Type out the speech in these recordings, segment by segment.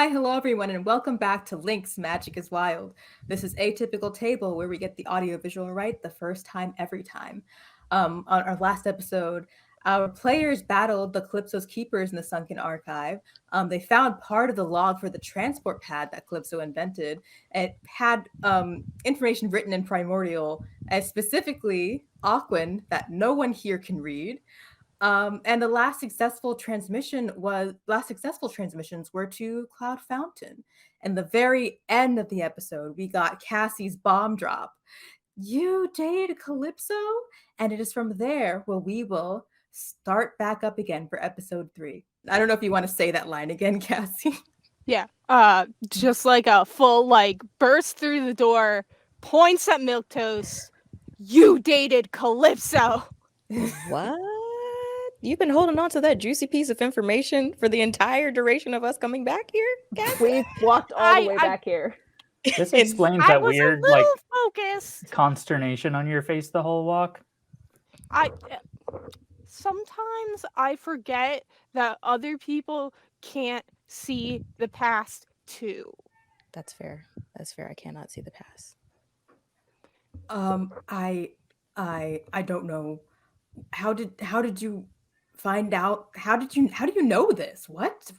Hi, hello everyone, and welcome back to Linx Magic is Wild. This is Atypical Table, where we get the audiovisual right the first time, every time. On our last episode, our players battled the Calypso's keepers in the Sunken Archive. They found part of the log for the transport pad that Calypso invented. It had information written in Primordial, as specifically Aquin, that no one here can read. And the last successful transmissions were to Cloud Fountain. And the very end of the episode, we got Cassie's bomb drop. You dated Calypso? And it is from there where we will start back up again for episode 3. I don't know if you want to say that line again, Cassie. Yeah. Just like a full burst through the door, points at Milquetoast. You dated Calypso. What? You've been holding on to that juicy piece of information for the entire duration of us coming back here, guys? We've walked all the way back here. This explains that weird, focused. consternation on your face the whole walk. Sometimes I forget that other people can't see the past too. That's fair. That's fair. I cannot see the past. I don't know. How did you find out? How do you know this? What?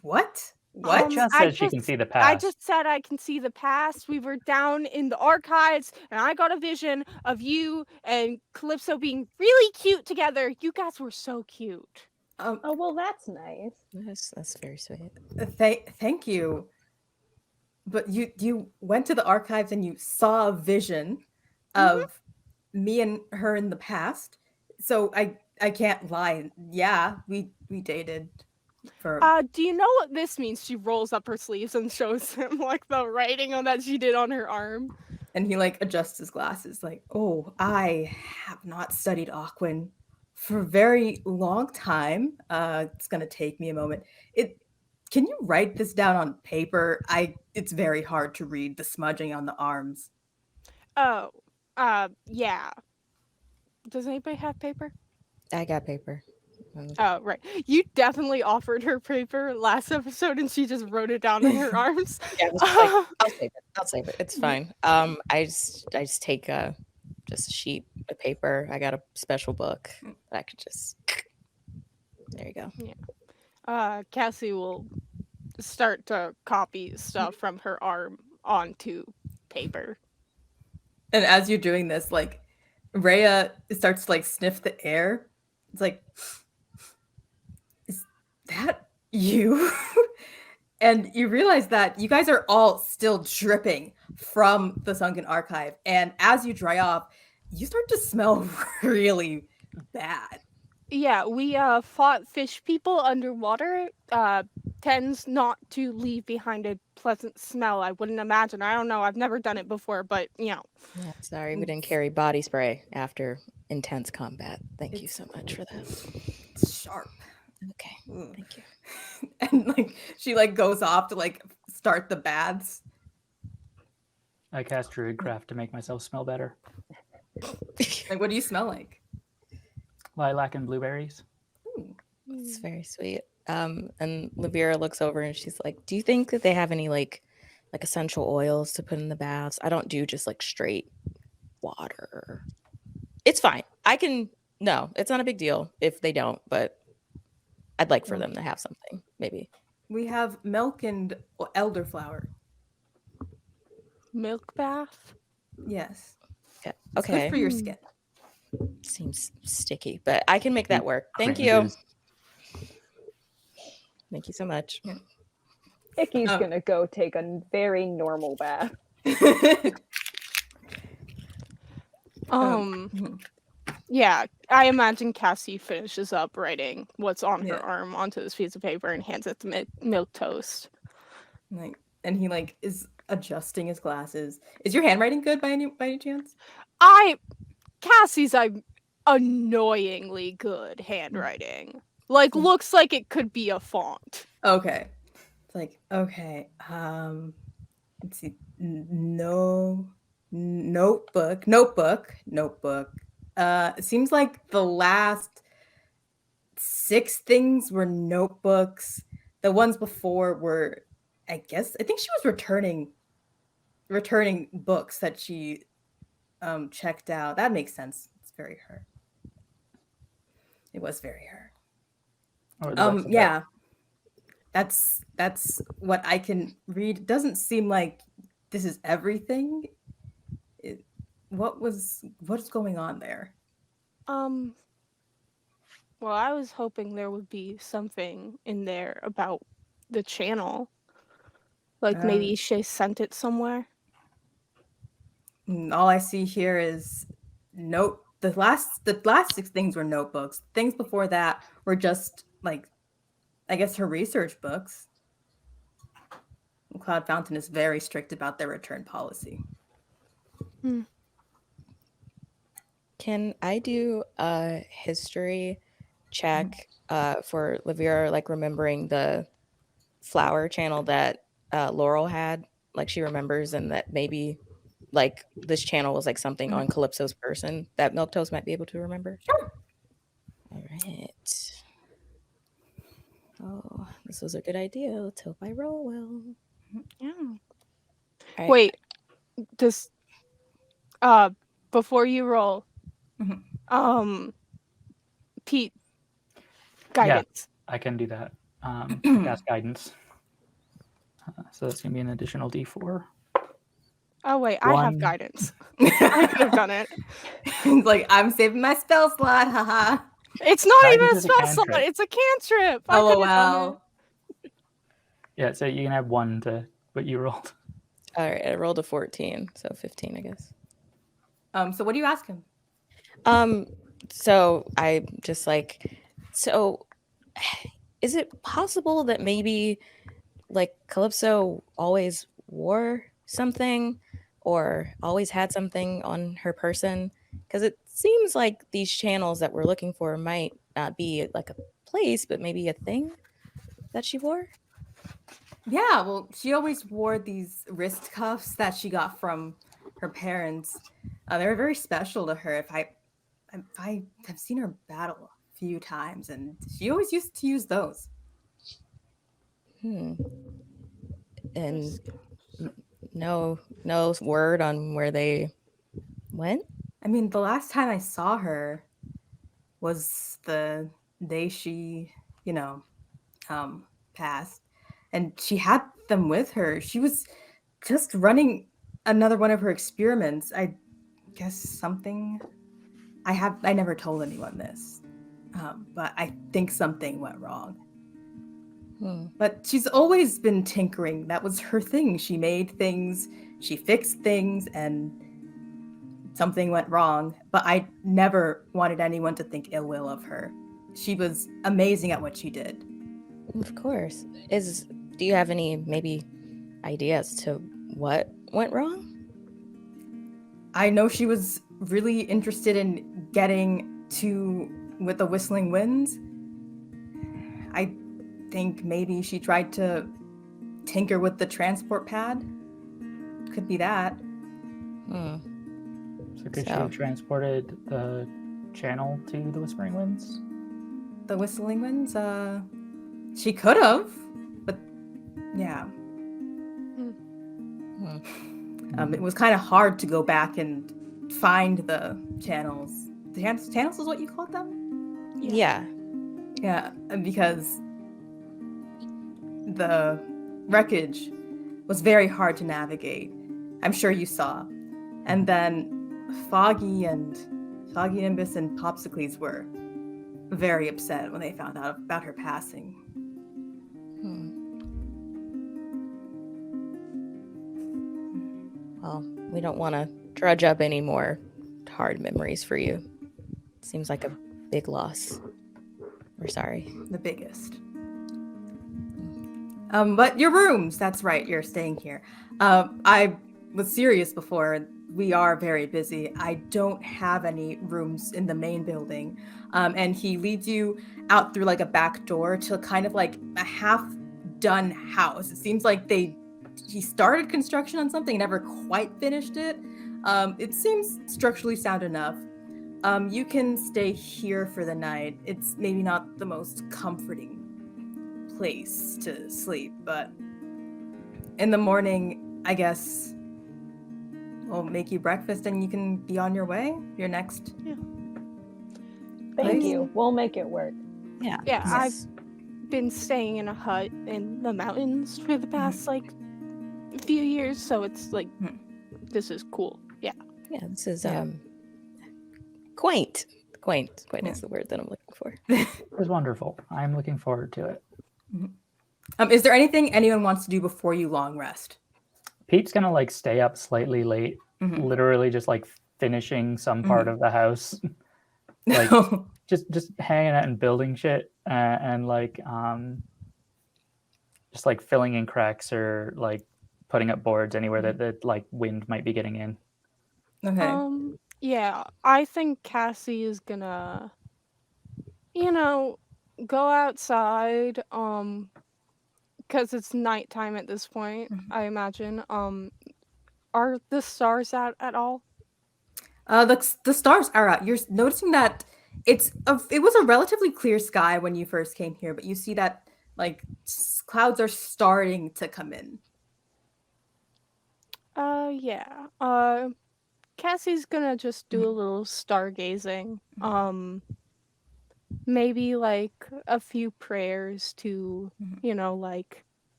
Just said she can see the past. I just said I can see the past. We were down in the archives, and I got a vision of you and Calypso being really cute together. You guys were so cute. Oh, well, that's nice. That's very sweet. Thank you. But you went to the archives and you saw a vision of me and her in the past. So I can't lie. Yeah, we dated. Do you know what this means? She rolls up her sleeves and shows him the writing on that she did on her arm. And he adjusts his glasses oh, I have not studied Aquin for a very long time. It's gonna take me a moment. Can you write this down on paper? It's very hard to read the smudging on the arms. Oh, yeah. Does anybody have paper? I got paper. Oh, right. You definitely offered her paper last episode and she just wrote it down in her arms. Yeah, I'll save it. It's fine. I just take just a sheet of paper. I got a special book that I could just there you go. Yeah. Cassie will start to copy stuff from her arm onto paper. And as you're doing this, Rhea starts to sniff the air. It's is that you? And you realize that you guys are all still dripping from the Sunken Archive. And as you dry off, you start to smell really bad. Yeah, we fought fish people underwater. Tends not to leave behind a pleasant smell, I wouldn't imagine. I don't know. I've never done it before, but Yeah, sorry, we didn't carry body spray after intense combat. Thank you so much for that. It's sharp. Okay, thank you. And she goes off to start the baths. I cast Druidcraft to make myself smell better. What do you smell like? Lilac and blueberries. It's very sweet. And Lavira looks over and she's like, "Do you think that they have any like essential oils to put in the baths? I don't do just straight water. It's fine. No, it's not a big deal if they don't, but I'd like for them to have something, maybe." We have milk and elderflower. Milk bath? Yes. Yeah. It's Okay. good for your skin. Seems sticky, but I can make that work. Thank you. Thank you so much. Icky's gonna go take a very normal bath. Yeah, I imagine Cassie finishes up writing what's on her arm onto this piece of paper and hands it to Milquetoast. And he is adjusting his glasses. Is your handwriting good by any chance? Cassie's annoyingly good handwriting. Looks like it could be a font. Okay. It's okay. Let's see. No. Notebook. It seems like the last 6 things were notebooks. The ones before were I think she was returning books that she checked out. That makes sense. It's very her. It was very her. Or the books Yeah. That's what I can read. It doesn't seem like this is everything. What's going on there? Well, I was hoping there would be something in there about the channel. Like maybe she sent it somewhere. All I see here is note. The last 6 things were notebooks. Things before that were just like, I guess, her research books. Cloud Fountain is very strict about their return policy. Can I do a history check for Lavira, like remembering the flower channel that Laurel had? Like she remembers, and that maybe like this channel was like something on Calypso's person that Milquetoast might be able to remember. Sure. All right. Oh, this was a good idea. Let's hope I roll well. Yeah. Right. Wait, this before you roll, Pete, guidance. Yeah, I can do that. Cast guidance. So that's gonna be an additional D4. Oh wait, I have 1. guidance. I could have done it. It's like, I'm saving my spell slot, haha. It's not Guidance even a is a spell slot. cantrip. It's a cantrip. I could have done it. Yeah, so you can add 1 to what you rolled. All right, I rolled a 14, so 15, I guess. So what do you ask him? So I just like, so is it possible that maybe like Calypso always wore something or always had something on her person? Because it seems like these channels that we're looking for might not be like a place, but maybe a thing that she wore. Yeah, well, she always wore these wrist cuffs that she got from her parents. They were very special to her. I have seen her battle a few times, and she always used to use those. And no word on where they went? I mean, the last time I saw her was the day she, passed, and she had them with her. She was just running another one of her experiments. I guess something. I never told anyone this, but I think something went wrong. But she's always been tinkering. That was her thing. She made things, she fixed things, and something went wrong. But I never wanted anyone to think ill will of her. She was amazing at what she did. Of course. Do you have any maybe ideas to what went wrong? I know she was really interested in getting with the Whistling Winds. I think maybe she tried to tinker with the transport pad. Could be that. So could she have transported the channel to the Whispering Winds? The Whistling Winds? She could have, but yeah. It was kind of hard to go back and find the channels. The channels is what you called them? Yeah. Yeah, because the wreckage was very hard to navigate. I'm sure you saw. And then Foggy Nimbus and Popsicles were very upset when they found out about her passing. Well, we don't want to drudge up any more hard memories for you. Seems like a big loss. We're sorry. The biggest. But your rooms, that's right, you're staying here. I was serious before. We are very busy. I don't have any rooms in the main building. And he leads you out through like a back door to kind of like a half-done house. It seems like he started construction on something, never quite finished it. It seems structurally sound enough. You can stay here for the night. It's maybe not the most comforting place to sleep, but in the morning, I guess we'll make you breakfast and you can be on your way. Your next. Yeah. Thank Please. you. We'll make it work. Yeah. Yeah, this I've is- been staying in a hut in the mountains for the past like few years, so it's like this is cool. Yeah. yeah, this is Yeah. quaint. Quaint Yeah. is the word that I'm looking for. It was wonderful. I'm looking forward to it. Is there anything anyone wants to do before you long rest? Pete's gonna like stay up slightly late, literally just like finishing some part of the house, like just hanging out and building shit, and like just like filling in cracks or like putting up boards anywhere that like wind might be getting in. Okay. Yeah, I think Cassie is gonna, go outside, because it's nighttime at this point, I imagine. Are the stars out at all? The stars are out. You're noticing that it was a relatively clear sky when you first came here, but you see that like clouds are starting to come in. Yeah. Cassie's gonna just do a little stargazing. Maybe like a few prayers to, like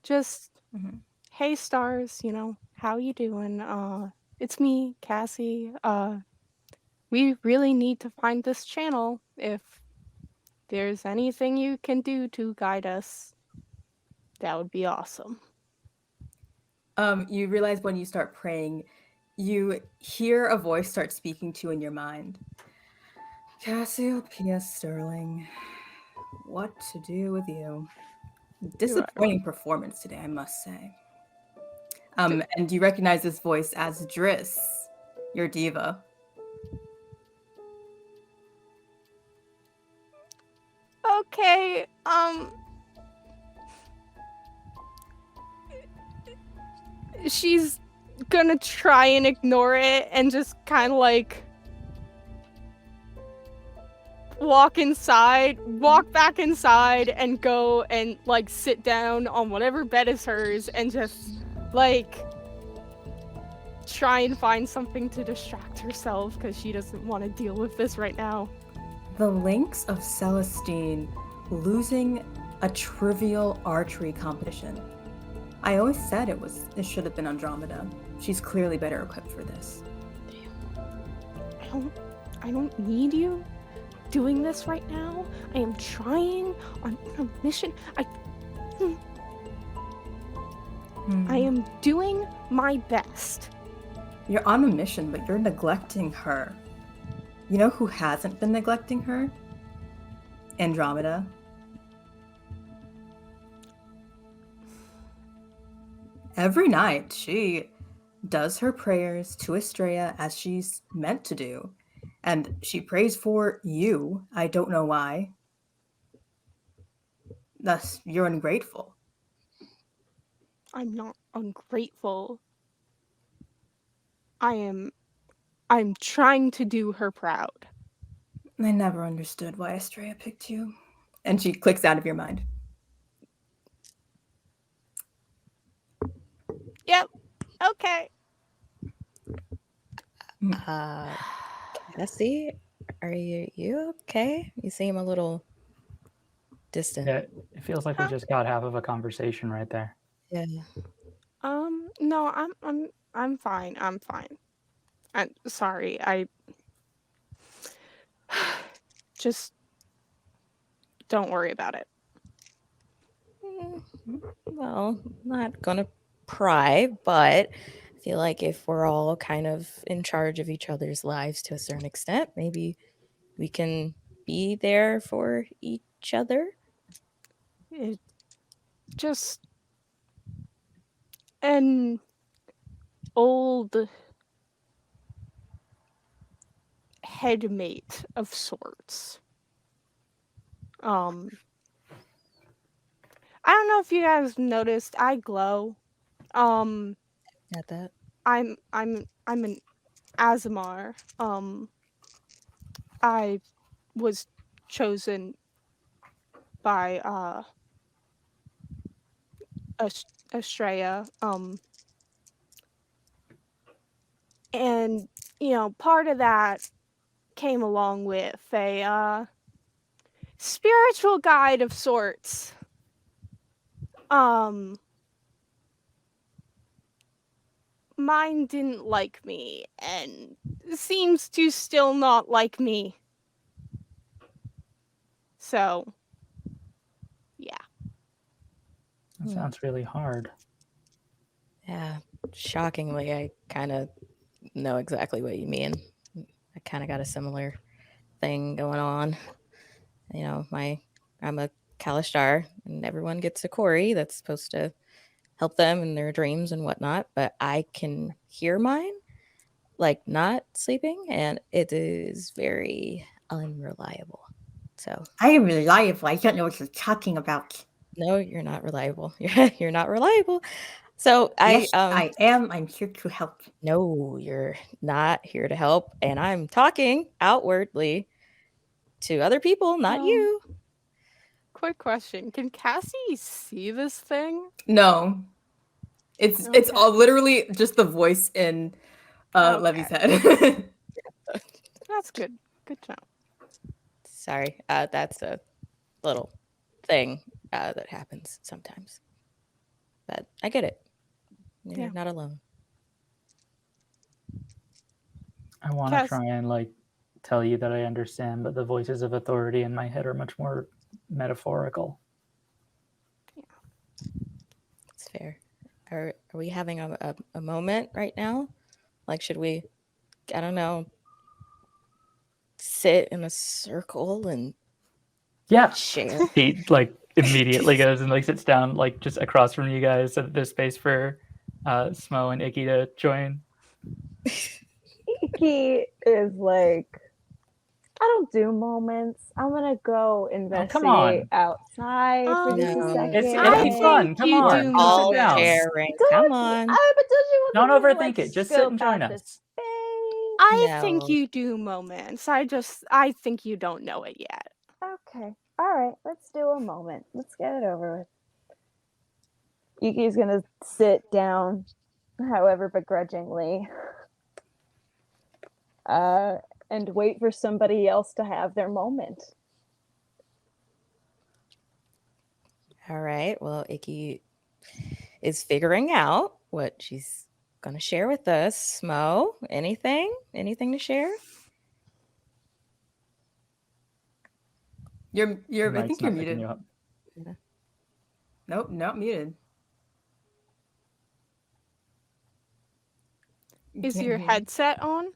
just hey stars, how you doing? It's me, Cassie. We really need to find this channel. If there's anything you can do to guide us, that would be awesome. You realize when you start praying, you hear a voice start speaking to you in your mind. Cassiopeia Sterling, what to do with you? Disappointing performance today, I must say. And you recognize this voice as Driss, your diva. Okay, she's gonna try and ignore it and just kind of like walk back inside and go and like sit down on whatever bed is hers and just like try and find something to distract herself because she doesn't want to deal with this right now. The Linx of Celestine losing a trivial archery competition. I always said it should have been Andromeda. She's clearly better equipped for this. I don't need you doing this right now. I am trying on a mission. I am doing my best. You're on a mission, but you're neglecting her. You know who hasn't been neglecting her? Andromeda. Every night, she does her prayers to Estrella as she's meant to do. And she prays for you. I don't know why. Thus, you're ungrateful. I'm not ungrateful. I'm trying to do her proud. I never understood why Estrella picked you. And she clicks out of your mind. Yep. Okay. Cassie, are you okay? You seem a little distant. Yeah, it feels like we just got half of a conversation right there. Yeah. No, I'm fine. I'm fine. I'm sorry. I just don't worry about it. Well, not gonna pry, but I feel like if we're all kind of in charge of each other's lives to a certain extent, maybe we can be there for each other. It just an old headmate of sorts. I don't know if you guys noticed, I glow. Got that. I'm an Azamar. I was chosen by Estrella. And part of that came along with a spiritual guide of sorts. Mine didn't like me and seems to still not like me. So, yeah. That sounds really hard. Yeah, shockingly, I kind of know exactly what you mean. I kind of got a similar thing going on. I'm a Kalishtar, and everyone gets a Kori that's supposed to help them in their dreams and whatnot, but I can hear mine, like not sleeping, and it is very unreliable. So I am reliable. I don't know what you're talking about. no, you're not reliable. You're not reliable. So Yes, I am. I'm here to help. No, you're not here to help, and I'm talking outwardly to other people, not you. Quick question. Can Cassie see this thing? No. It's all literally just the voice in Levy's head. That's good. Good job. Sorry, that's a little thing that happens sometimes. But I get it. You're not alone. I want to try and tell you that I understand, but the voices of authority in my head are much more metaphorical. Yeah. That's fair. Are we having a moment right now? Like, should we, I don't know, sit in a circle and share? He immediately goes and sits down just across from you guys, so that there's space for Smo and Icky to join. Icky is like, I don't do moments. I'm gonna go investigate outside for just a second. It'll be fun. Come on. We're all sharing. Come on. But don't overthink it. Just sit and join us. I think you do moments. I think you don't know it yet. Okay. All right. Let's do a moment. Let's get it over with. Yuki's gonna sit down, however begrudgingly, and wait for somebody else to have their moment. All right. Well, Icky is figuring out what she's going to share with us. Smo, anything to share? I think you're muted. Yeah. Nope, not muted. Is your headset on?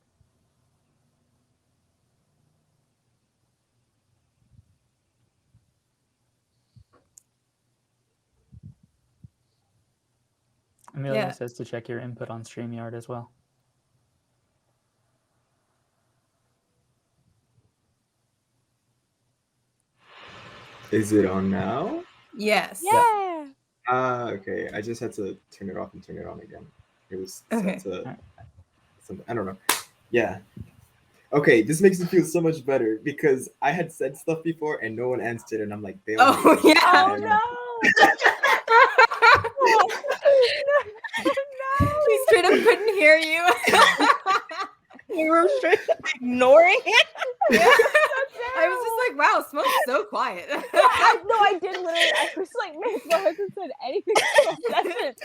Amelia says to check your input on StreamYard as well. Is it on now? Yes. Yeah. Okay. I just had to turn it off and turn it on again. It was set to something. I don't know. Yeah. Okay, this makes me feel so much better because I had said stuff before and no one answered, and I'm like, they all oh no! No! We straight up couldn't hear you. We were straight up ignoring it. Yeah. I was just like, wow, Smoke's so quiet. I did literally. I was like, man, Smoke hasn't said anything for a second.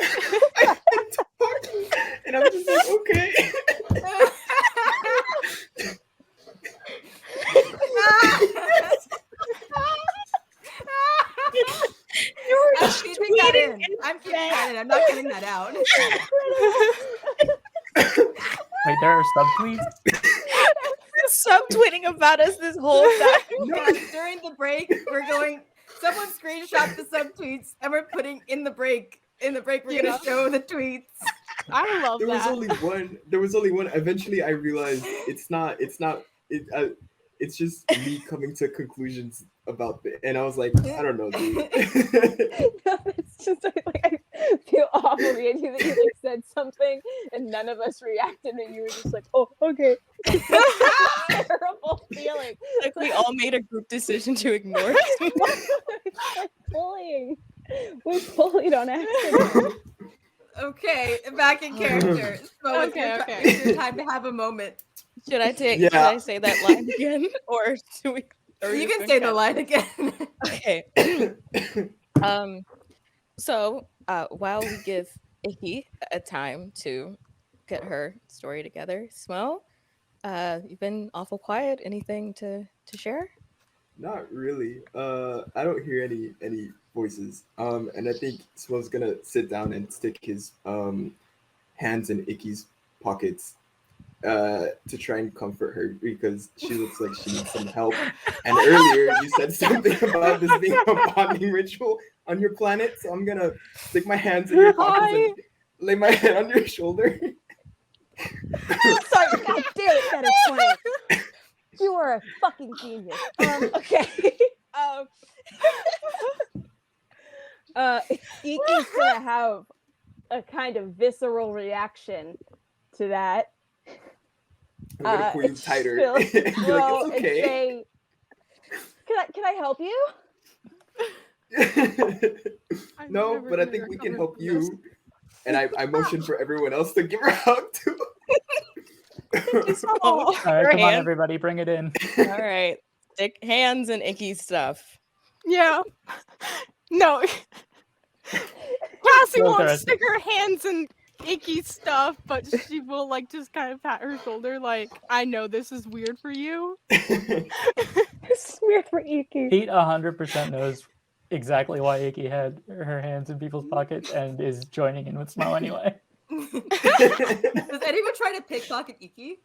I've been talking, and I'm just like, okay. I'm keeping that in. I'm not getting that out. Wait, there are subtweets? Subtweeting about us this whole time. Yeah, during the break, we're going. Someone screenshot the subtweets, and we're putting in the break. In the break, we're gonna show the tweets. I love there that. There was only one. Eventually, I realized it's not. It's just me coming to conclusions about it, and I was like, I don't know, dude. No, it's just like I feel awful that you said something and none of us reacted, and you were just like, oh, okay. Terrible feeling. Like we all made a group decision to ignore it. It's like bullying. We bullied on accident. Okay, back in character. So it's it's your time to have a moment. Should I Yeah. should I say that line again, or should we? Or You just can gonna say the cut? line again. Okay. So while we give Icky a time to get her story together, Smo, you've been awful quiet. Anything to share? Not really. I don't hear any voices. And I think Smo's gonna sit down and stick his hands in Icky's pockets to try and comfort her because she looks like she needs some help. And earlier you said something about this being a bonding ritual on your planet, so I'm gonna stick my hands in your pockets and lay my head on your shoulder. Sorry, god damn it, that is funny. You are a fucking genius. Okay. Iki's gonna have a kind of visceral reaction to that. I'm gonna pull you tighter. Phil, and be like, well, it's okay. Say, can I help you? No, but I think we can help you. And I motioned for everyone else to give her a hug too. All right, come on, everybody, bring it in. All right, stick hands in Icky's stuff. Yeah. No. Cassie won't stick her hands in Icky's stuff, but she will like just kind of pat her shoulder like, I know this is weird for you. This is weird for Icky. Pete 100% knows exactly why Icky had her hands in people's pockets and is joining in with Smo anyway. Does anyone try to pickpocket Iki?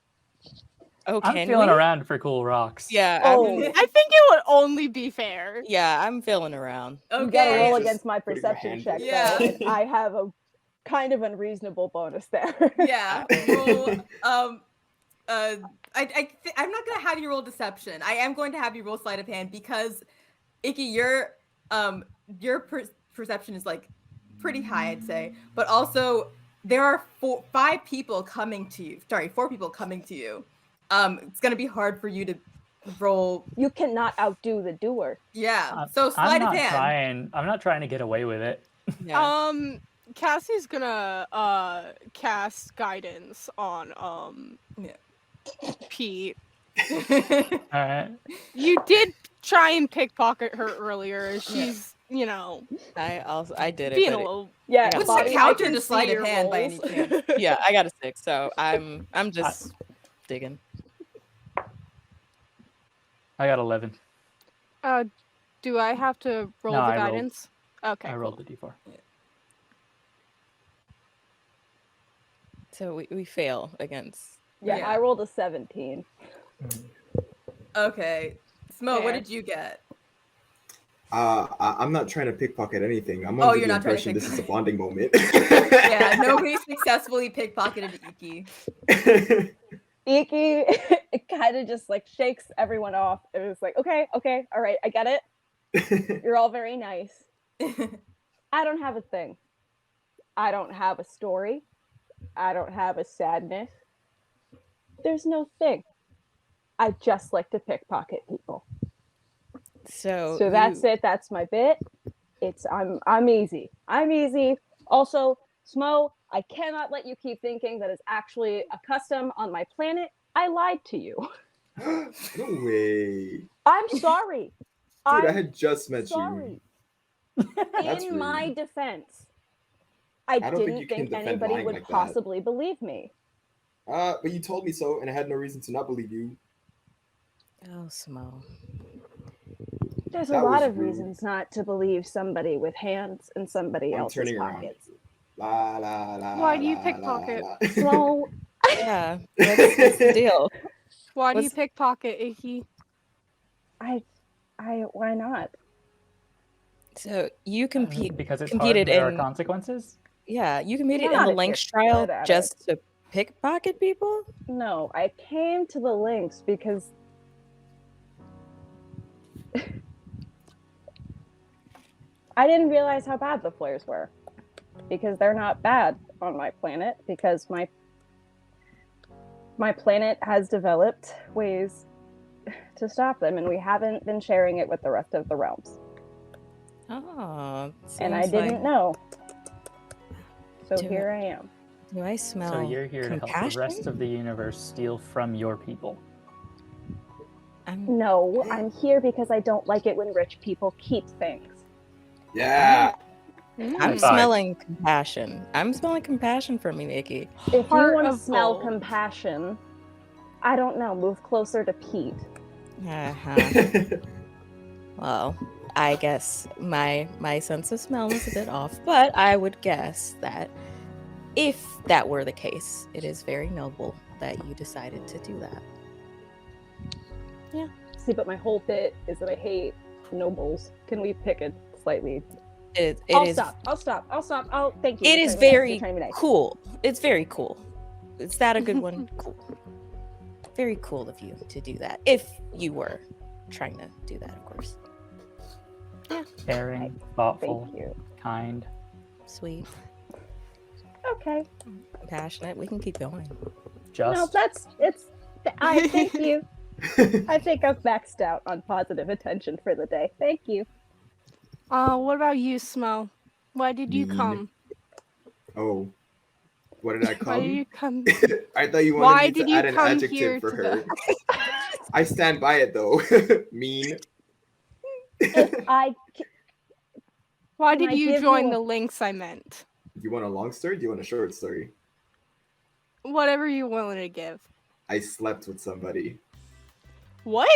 Oh, I'm feeling around for cool rocks. Yeah. Oh. I think it would only be fair. Yeah, I'm feeling around. Okay. You gotta roll Just against my putting my perception hand check. in. Yeah. Though, and I have a kind of unreasonable bonus there. Yeah. Well, I'm not gonna have you roll deception. I am going to have you roll sleight of hand because Icky, your perception is like pretty high, I'd say. But also there are 4 people coming to you. It's gonna be hard for you to roll. You cannot outdo the doer. Yeah. So sleight of hand. I'm not trying to get away with it. Yeah. Cassie's gonna cast guidance on Pete. All right. You did try and pickpocket her earlier. She's, you know, I did it. being a but little. Yeah, What's Bobby, the counter I can to sleight see of your hand by any rolls. chance? yeah, I got a 6, so I'm just digging. I got 11. Do I have to roll No, the I rolled. guidance? Okay. I rolled the d4. So we fail against. Yeah, Yeah. I rolled a 17. Okay. Smo, what Fair. did you get? I'm not trying to pickpocket anything. I'm Oh, under you're the not trying to impression this is a bonding moment. Yeah, nobody successfully pickpocketed Iki. Iki it kind of just like shakes everyone off. It was like, okay, all right, I get it. You're all very nice. I don't have a thing. I don't have a story. I don't have a sadness. There's no thing. I just like to pickpocket people. So That's it. That's my bit. I'm easy. I'm easy. Also, Smo, I cannot let you keep thinking that it's actually a custom on my planet. I lied to you. No way. I'm sorry. Dude, I had just met sorry. you. That's In my rude. defense, I don't think didn't you can think defend anybody lying would like that. possibly believe me. But you told me so, and I had no reason to not believe you. Oh, Smo. There's a That lot was of rude. reasons not to believe somebody with hands in somebody I'm else's turning around. pockets. La la la. Why do you la, pickpocket? la, la. So Yeah, what's the deal? Why do you What's- pickpocket Iki? why not? So you Because it's hard competed and there are in consequences. yeah, you competed Not in the if Linx you're trial good at just to pickpocket people? No, I came to the Linx because I didn't realize how bad the flares were. Because they're not bad on my planet, because my planet has developed ways to stop them, and we haven't been sharing it with the rest of the realms. Oh, and I seems like- didn't know. So Do here I am. Do I smell So you're here to help compassion? the rest of the universe steal from your people. No, I'm here because I don't like it when rich people keep things. Yeah. I'm High five. smelling compassion. I'm smelling compassion from me, Nikki. If you Heart want to of smell gold. compassion, I don't know, move closer to Pete. Uh-huh. Well, I guess my sense of smell is a bit off, but I would guess that if that were the case, it is very noble that you decided to do that. See, but my whole bit is that I hate nobles. Can we pick a slightly? It I'll is stop. Oh, thank you. it You're is trying to be nice. very You're trying to be nice. cool. It's very cool. Is that a good one? Cool. Very cool of you to do that. If you were trying to do that, of course. Caring, thoughtful, Thank you. kind. Sweet, Okay. compassionate. We can keep going. Just. No, I thank you. I think I've maxed out on positive attention for the day. Thank you. What about you, Smo? Why did you Mean. come? Oh, what did I Why did come? you come? I thought you Why wanted me did to you add an come here adjective for to her. the? I stand by it though. Mean. If I Why Can did I you give join you a- the Linx? I meant You want a long story? Do you want a short story? whatever you're willing to give. I slept with somebody. What?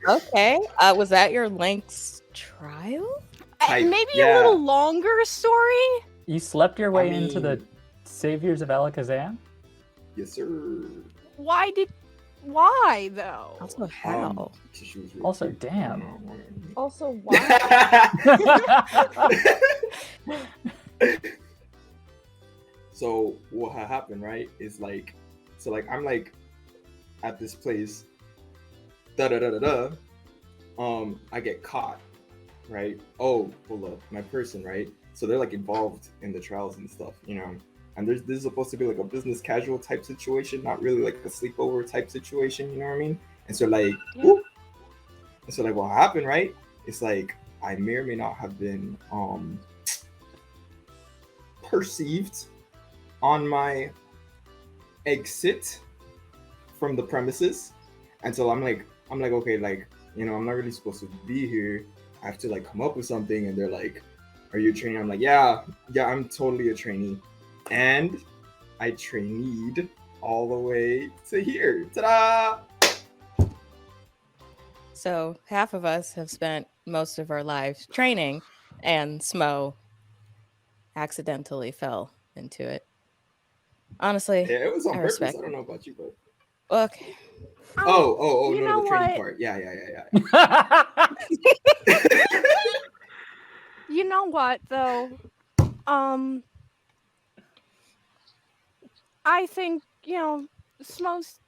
Okay. Was that your Linx trial? Maybe yeah. a little longer story. You slept your way into the mean- saviors of Alakazam? Yes, sir. Why though? Also, how? She was really Also, cute. damn. also why So what had happened, right? Is like, so like I'm like at this place, I get caught, right? Oh, hold up, my person, right? So they're like involved in the trials and stuff, you know. And this is supposed to be like a business casual type situation, not really like a sleepover type situation, you know what I mean? And so like, Yeah. whoop. And so like what happened, right? It's like I may or may not have been perceived on my exit from the premises. And so I'm like, okay, like, you know, I'm not really supposed to be here. I have to like come up with something. And they're like, are you a trainee? I'm like, yeah, I'm totally a trainee. And I traineed all the way to here. Ta-da! So half of us have spent most of our lives training, and Smo accidentally fell into it. Honestly, Yeah, it was on I purpose. respect I don't know about you, but okay. oh, you no, know the training what? part. Yeah. You know what though? I think, Smo's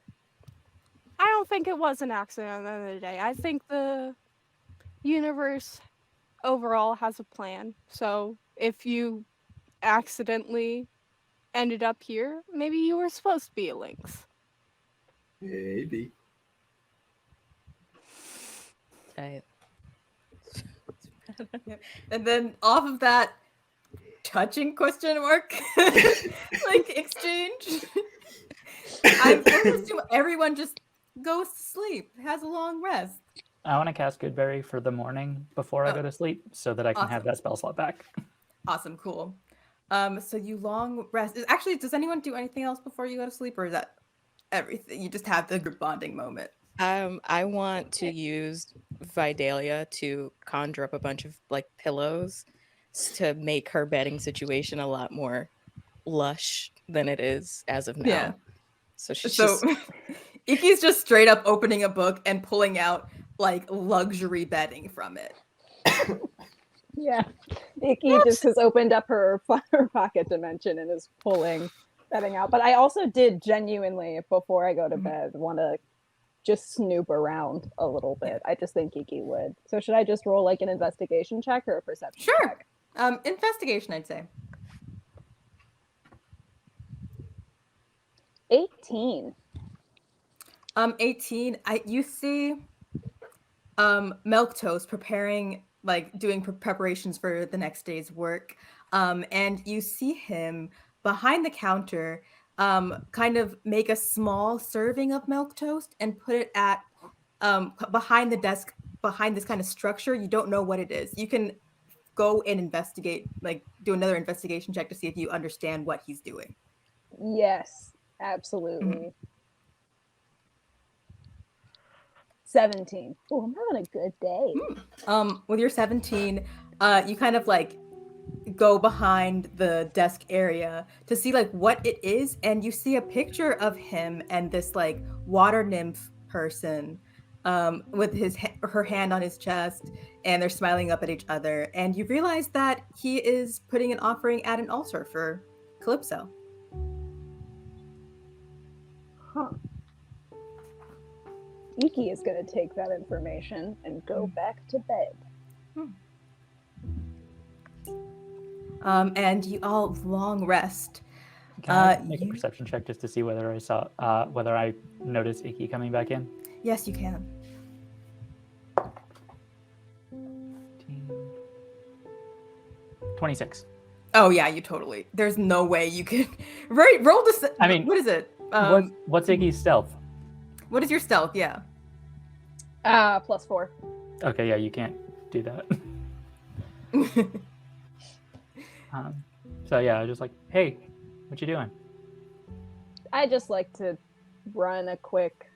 I don't think it was an accident at the end of the day. I think the universe overall has a plan. So if you accidentally ended up here, maybe you were supposed to be a Linx. Maybe. I, And then off of that touching question mark like exchange, I'm going to assume everyone just goes to sleep, has a long rest. I want to cast Goodberry for the morning before I go to sleep so that I can have Awesome. that spell slot back. Awesome, cool. So you long rest. Actually, does anyone do anything else before you go to sleep, or is that everything? You just have the group bonding moment. I want to use Vidalia to conjure up a bunch of like pillows to make her bedding situation a lot more lush than it is as of now. Yeah. So she's So just Iki's just straight up opening a book and pulling out like luxury bedding from it. Yeah. Nikki just has opened up her pocket dimension and is pulling bedding out. But I also did genuinely, before I go to bed, want to just snoop around a little bit. I just think Kiki would. So should I just roll like an investigation check or a perception Sure. check? Investigation, I'd say. 18. 18. You see Milk Toast preparing, like doing preparations for the next day's work. And you see him behind the counter, kind of make a small serving of Milk Toast and put it at behind the desk, behind this kind of structure. You don't know what it is. You can go and investigate, like do another investigation check to see if you understand what he's doing. Yes, absolutely. 17. Oh, I'm having a good day. With your 17, you kind of like go behind the desk area to see like what it is, and you see a picture of him and this like water nymph person, with her hand on his chest, and they're smiling up at each other, and you realize that he is putting an offering at an altar for Calypso. Huh. Iki is going to take that information and go back to bed. And you all long rest. Can I make a perception check just to see whether I saw, whether I noticed Iki coming back in? Yes, you can. 26. Oh yeah, you totally. There's no way you could. Right, roll this. I mean, what is it? What's Iki's stealth? What is your stealth? Yeah. +4. Okay, yeah, you can't do that. So yeah, I was just like, hey, what you doing? I just like to run a quick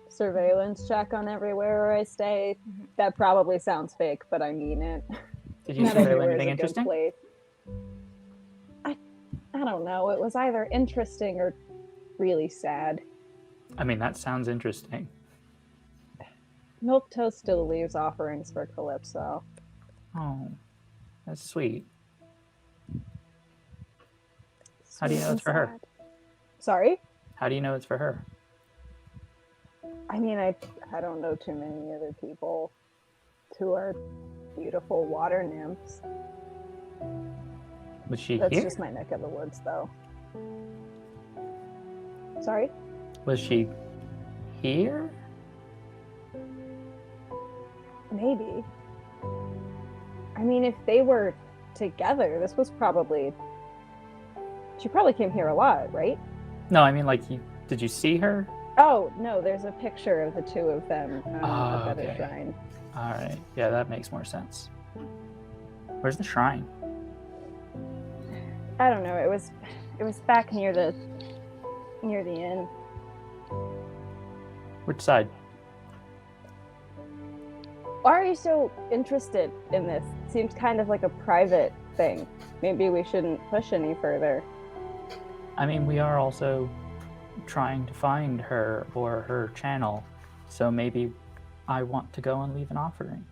surveillance check on everywhere I stay. That probably sounds fake, but I mean it. Did you surveil anything interesting? I don't know. It was either interesting or really sad. I mean, that sounds interesting. Milk Toast still leaves offerings for Calypso. Oh, that's sweet. How do you know it's for her? Sorry? How do you know it's for her? I mean, I don't know too many other people who are beautiful water nymphs. Was she That's here? just my neck of the woods, though. Sorry? Was she here? Maybe. I mean, if they were together, this was probably... She probably came here a lot, right? No, I mean, like, did you see her? Oh, no, there's a picture of the two of them at the okay. shrine. All right. Yeah, that makes more sense. Where's the shrine? I don't know. It was back near the inn. Which side? Why are you so interested in this? Seems kind of like a private thing. Maybe we shouldn't push any further. I mean, we are also trying to find her or her channel, so maybe I want to go and leave an offering.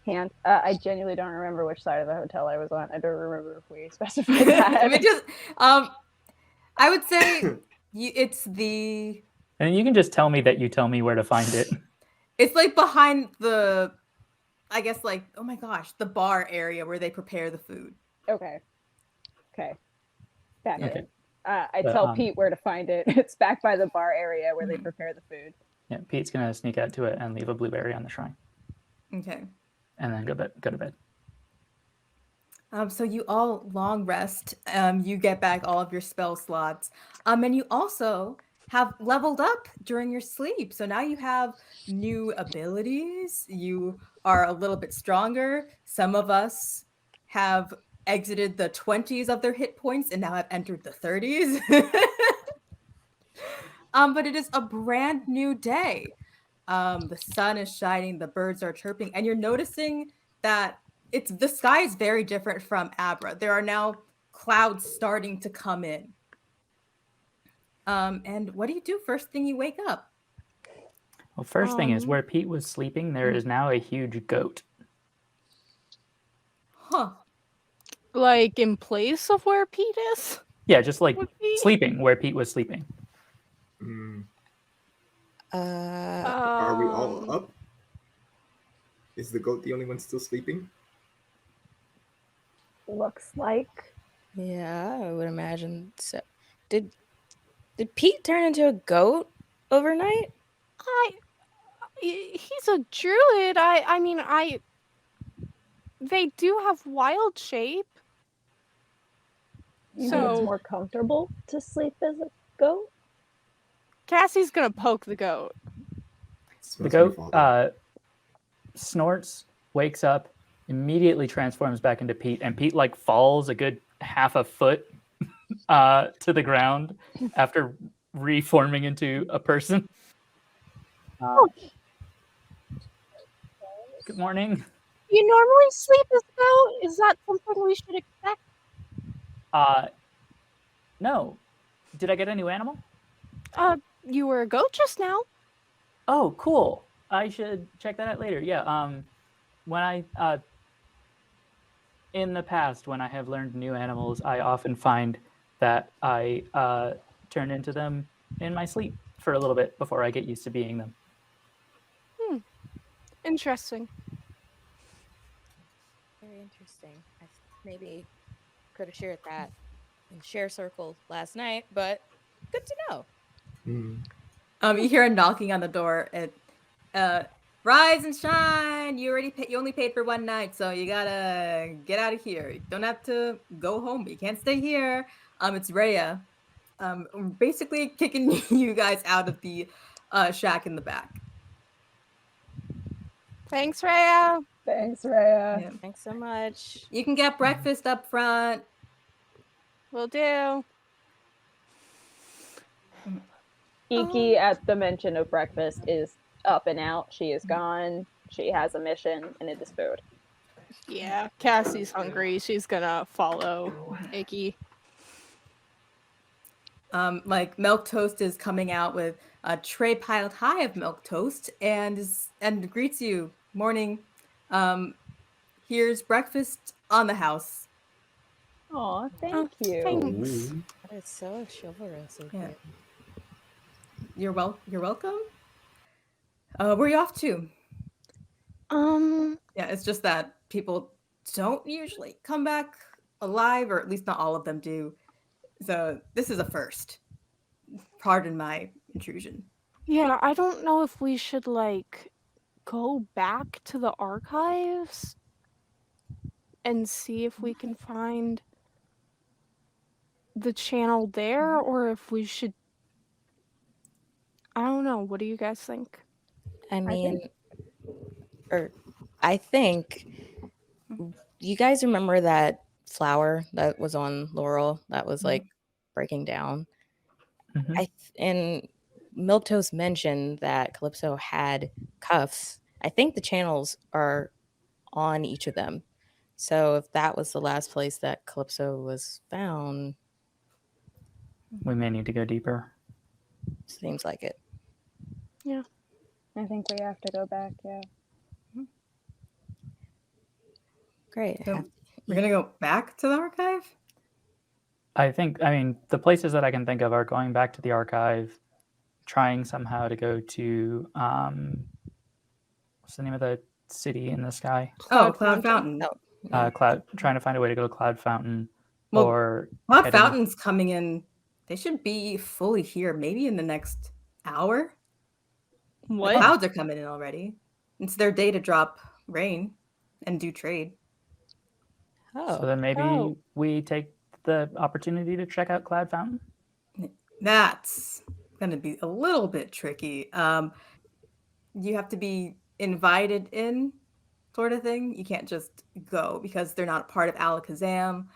Hand. I genuinely don't remember which side of the hotel I was on. I don't remember if we specified that. I mean, just I would say it's the. And you can just tell me that you tell me where to find it. It's like behind the, I guess, like, oh my gosh, the bar area where they prepare the food. Okay. Back Okay. in. I tell Pete where to find it. It's back by the bar area where they prepare the food. Yeah, Pete's gonna sneak out to it and leave a blueberry on the shrine, Okay. and then go to bed. So you all long rest. You get back all of your spell slots. And you also have leveled up during your sleep. So now you have new abilities. You are a little bit stronger. Some of us have exited the 20s of their hit points and now have entered the 30s. But it is a brand new day. The sun is shining, the birds are chirping, and you're noticing that the sky is very different from Abra. There are now clouds starting to come in. And what do you do first thing you wake up? Well, first thing is, where Pete was sleeping, there is now a huge goat. Huh. Like in place of where Pete is? Yeah, just like sleeping where Pete was sleeping. Are we all up? Is the goat the only one still sleeping? Looks like. Yeah, I would imagine so. Did Pete turn into a goat overnight? He's a druid. I mean, they do have wild shape. You think it's So more comfortable to sleep as a goat? Cassie's gonna poke the goat. The goat snorts, wakes up, immediately transforms back into Pete, and Pete like falls a good half a foot to the ground after reforming into a person. Good morning. You normally sleep as a goat? Is that something we should expect? No. Did I get a new animal? You were a goat just now. Oh, cool. I should check that out later. Yeah. When I in the past, when I have learned new animals, I often find that I turn into them in my sleep for a little bit before I get used to being them. Interesting. Very interesting. I maybe could have shared that in share circle last night, but good to know. You hear a knocking on the door. Rise and shine. You only paid for one night, so you gotta get out of here. You don't have to go home. You can't stay here. It's Rhea. Basically kicking you guys out of the shack in the back. Thanks, Rhea. Thanks, Rhea. Yeah. Thanks so much. You can get breakfast up front. Will do. Iki, at the mention of breakfast, is up and out. She is gone. She has a mission, and it is food. Yeah, Cassie's hungry. She's gonna follow Icky. Like milk toast is coming out with a tray piled high of milk toast and greets you. Morning. Here's breakfast on the house. Aw, thank you. Thanks. That is so chivalrous of Yeah. you. You're welcome. Where are you off to? Yeah, it's just that people don't usually come back alive, or at least not all of them do. So this is a first. Pardon my intrusion. Yeah, I don't know if we should go back to the archives and see if we can find the channel there, or if we should. I don't know. What do you guys think? I think you guys remember that flower that was on Laurel that was like breaking down. And Milktoast mentioned that Calypso had cuffs. I think the channels are on each of them. So if that was the last place that Calypso was found, we may need to go deeper. Seems like it. Yeah. I think we have to go back, yeah. Great. So we're gonna go back to the archive? I mean, the places that I can think of are going back to the archive, trying somehow to go to, what's the name of the city in the sky? Cloud Fountain. Trying to find a way to go to Cloud Fountain. Well, or Cloud Fountain's coming in. They should be fully here maybe in the next hour. What? The clouds are coming in already. It's their day to drop rain and do trade. So then maybe we take the opportunity to check out Cloud Fountain? That's going to be a little bit tricky. You have to be invited in, sort of thing. You can't just go because they're not a part of Alakazam.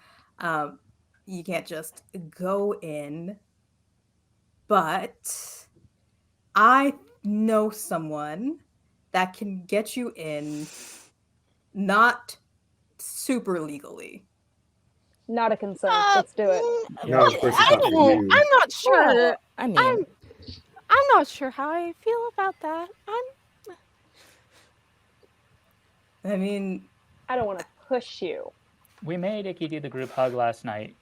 You can't just go in. But I know someone that can get you in, not super legally. Not a concern. Let's do it. No, of course it's not for you. I'm not sure. I mean, I'm not sure how I feel about that. I mean, I don't want to push you. We made Icky do the group hug last night.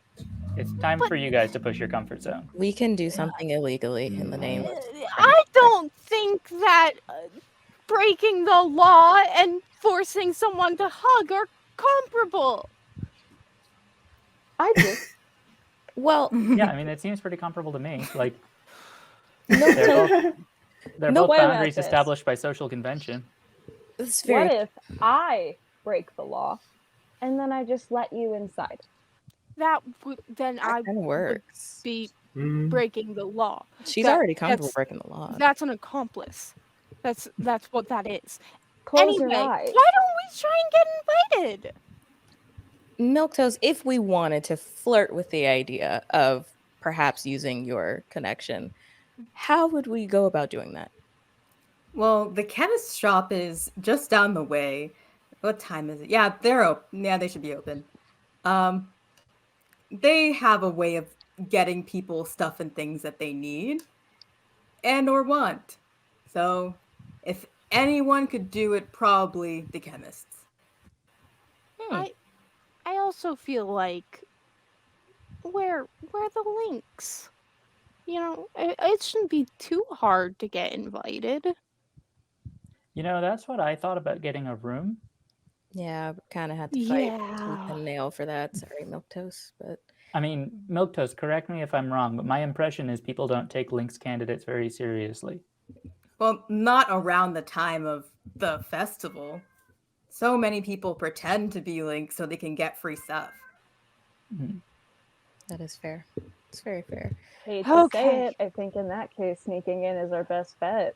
It's time for you guys to push your comfort zone. we can do something illegally in the name of... I don't think that breaking the law and forcing someone to hug are comparable. I do. Well, Yeah, I mean, it seems pretty comparable to me. Like, They're both What about boundaries this? established by social convention. What if I break the law and then I just let you inside? Then I kind of would works. be Mm, breaking the law. She's already comfortable breaking the law. That's an accomplice. That's what that is. Close your Anyway, eyes. why don't we try and get invited? Milktoast, if we wanted to flirt with the idea of perhaps using your connection, how would we go about doing that? Well, the chemist shop is just down the way. What time is it? Yeah, they're open. Yeah, they should be open. They have a way of getting people stuff and things that they need and or want. So, if anyone could do it, probably the chemists. I also feel like we're the Linx. You know, it shouldn't be too hard to get invited. You know, that's what I thought about getting a room. Yeah, kind of had to fight tooth and nail for that. Sorry, Milktoast, but I mean, Milktoast, correct me if I'm wrong, but my impression is people don't take Linx candidates very seriously. Well, not around the time of the festival. So many people pretend to be Linx so they can get free stuff. That is fair. It's very fair. Hate to say it, I think in that case, sneaking in is our best bet.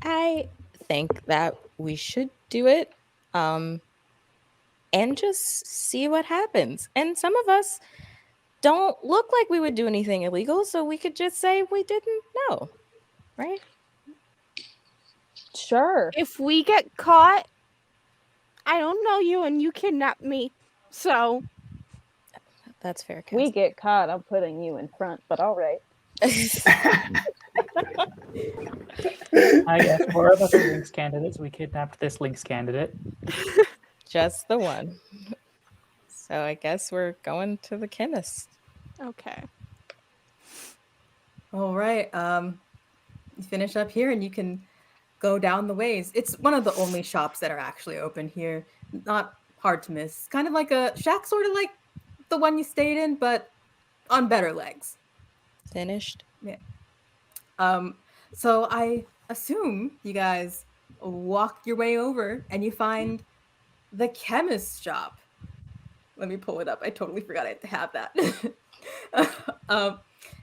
I think that we should do it and just see what happens. And some of us don't look like we would do anything illegal, so we could just say we didn't know, right? Sure. If we get caught, I don't know you and you kidnapped me. So that's fair. Cassie. We get caught, I'm putting you in front, but all right. I guess 4 of us are Linx candidates. We kidnapped this Linx candidate. Just the one. So I guess we're going to the chemist. Okay. All right. You finish up here and you can go down the ways. It's one of the only shops that are actually open here. Not hard to miss. Kind of like a shack, sort of like the one you stayed in, but on better legs. Finished. Yeah. So I assume you guys walk your way over and you find the chemist shop. Let me pull it up. I totally forgot I had to have that.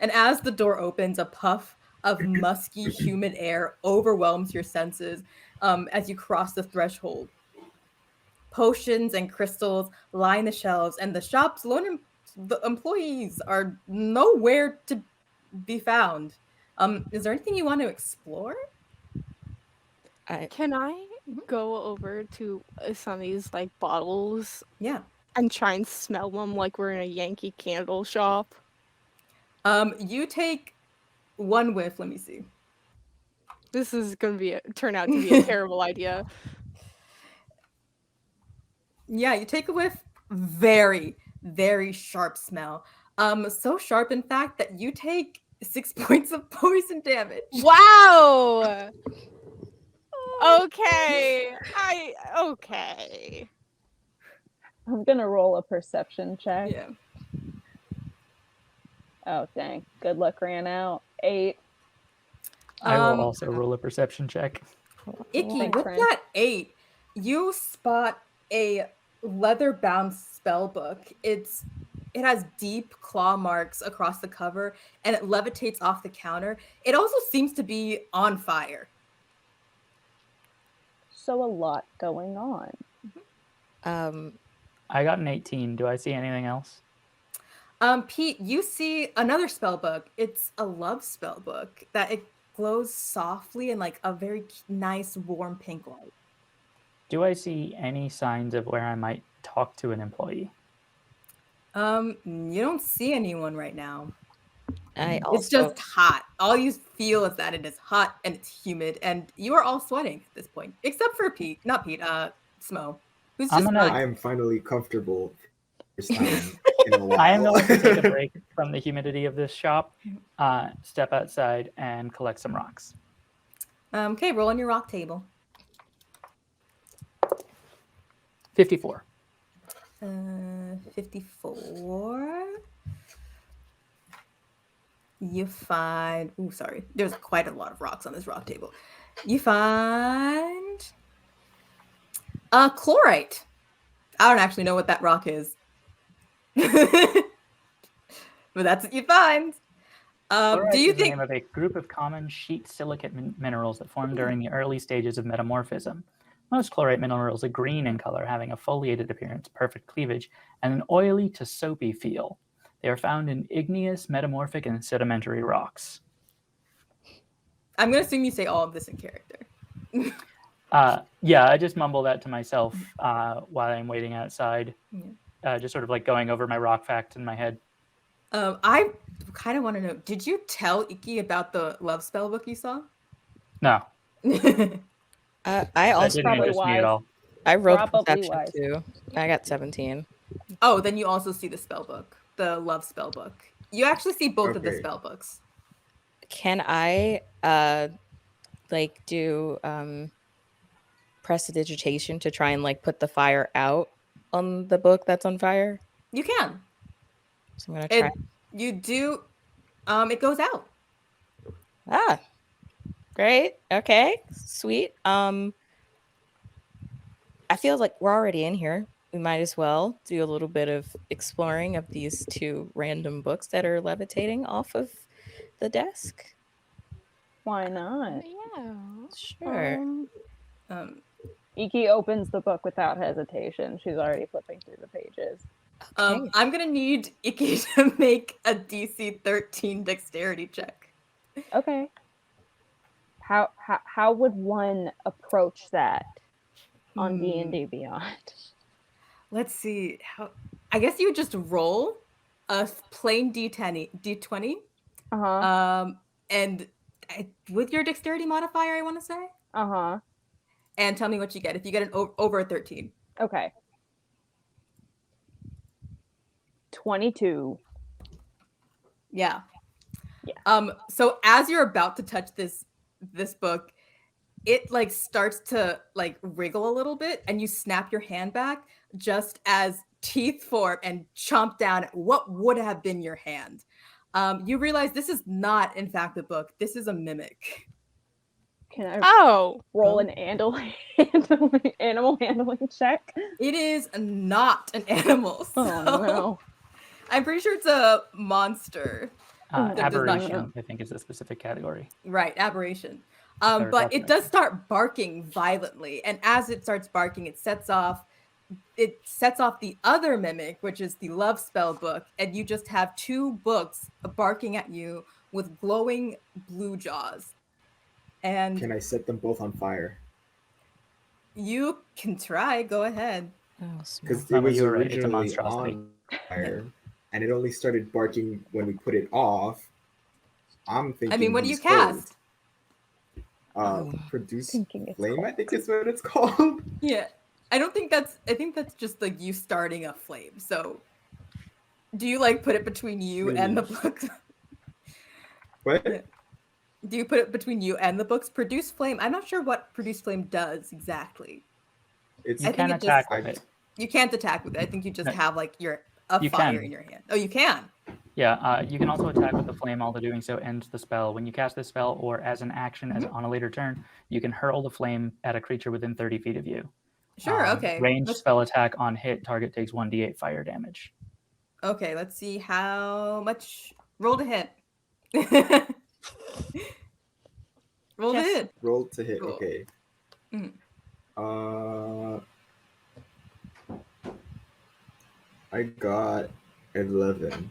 And as the door opens, a puff of musky, humid air overwhelms your senses as you cross the threshold. Potions and crystals line the shelves, and the shop's the employees are nowhere to be found. Is there anything you want to explore? Can I go over to some of these like bottles? Yeah. And try and smell them like we're in a Yankee Candle shop. You take one whiff. Let me see. This is gonna turn out to be a terrible idea. Yeah, you take a whiff. Very, very sharp smell. So sharp, in fact, that you take 6 points of poison damage. Wow. Okay. Okay. I'm gonna roll a perception check. Yeah. Oh dang! Good luck ran out. 8. I will also roll a perception check. Icky, with that 8, you spot a leather-bound spell book. It has deep claw marks across the cover, and it levitates off the counter. It also seems to be on fire. So a lot going on. I got an 18. Do I see anything else? Pete, you see another spell book. It's a love spell book that it glows softly in like a very nice warm pink light. Do I see any signs of where I might talk to an employee? You don't see anyone right now. It's just hot. All you feel is that it is hot and it's humid, and you are all sweating at this point, except for Pete. Not Pete. Smo. Who's just I am finally comfortable. First time in a while. I am going to take a break from the humidity of this shop, step outside, and collect some rocks. Okay, roll on your rock table. 54. 54. you find. Oh, sorry. There's quite a lot of rocks on this rock table. You find chlorite. I don't actually know what that rock is, but that's what you find. Do you is the think name of a group of common sheet silicate minerals that form during the early stages of metamorphism? Most chlorite minerals are green in color, having a foliated appearance, perfect cleavage, and an oily to soapy feel. They are found in igneous, metamorphic, and sedimentary rocks. I'm gonna assume you say all of this in character? Yeah, I just mumble that to myself while I'm waiting outside, just sort of like going over my rock facts in my head. I kind of want to know, did you tell Iki about the love spell book you saw? No. I also didn't interest me at all. I wrote Probably perception wise. too. I got 17. Oh, then you also see the spell book, the love spell book. You actually see both of the Okay. spell books. Can I like do prestidigitation to try and like put the fire out on the book that's on fire? You can. So I'm gonna try. You do. It goes out. Ah, great. Okay, sweet. I feel like we're already in here. We might as well do a little bit of exploring of these two random books that are levitating off of the desk. Why not? Yeah. Sure. Iki opens the book without hesitation. She's already flipping through the pages. Okay. I'm gonna need Iki to make a DC 13 dexterity check. Okay. How would one approach that on D&D Beyond? Let's see. I guess you would just roll a plain D20. And with your dexterity modifier, I want to say. And tell me what you get. If you get an over a 13. Okay. 22. Yeah. So as you're about to touch this book, it like starts to like wriggle a little bit, and you snap your hand back just as teeth form and chomp down at what would have been your hand. You realize this is not, in fact, a book. This is a mimic. Can I roll an animal handling check? It is not an animal. So oh no! I'm pretty sure it's a monster. Aberration, I think, is a specific category. Right, aberration. But it does start barking violently, and as it starts barking, it sets off the other mimic, which is the love spell book, and you just have two books barking at you with glowing blue jaws. And can I set them both on fire? You can try. Go ahead. Because it was originally on fire, and it only started barking when we put it off. I'm thinking. I mean, what do you cast? Produce flame, I think is what it's called. Yeah. I think that's just like you starting a flame. So do you like put it between you and the books? What? Yeah. Do you put it between you and the books? Produce flame. I'm not sure what produce flame does exactly. You can attack with it. You can't attack with it. I think you just have like fire in your hand. Oh, you can. Yeah, you can also attack with the flame. Although doing so ends the spell. When you cast this spell, or as an action, as on a later turn, you can hurl the flame at a creature within 30 feet of you. Sure. Okay. Ranged spell attack on hit. Target takes 1d8 fire damage. Okay. Let's see how much. Roll to hit. Roll to hit. Roll to hit. Cool. Okay. I got 11.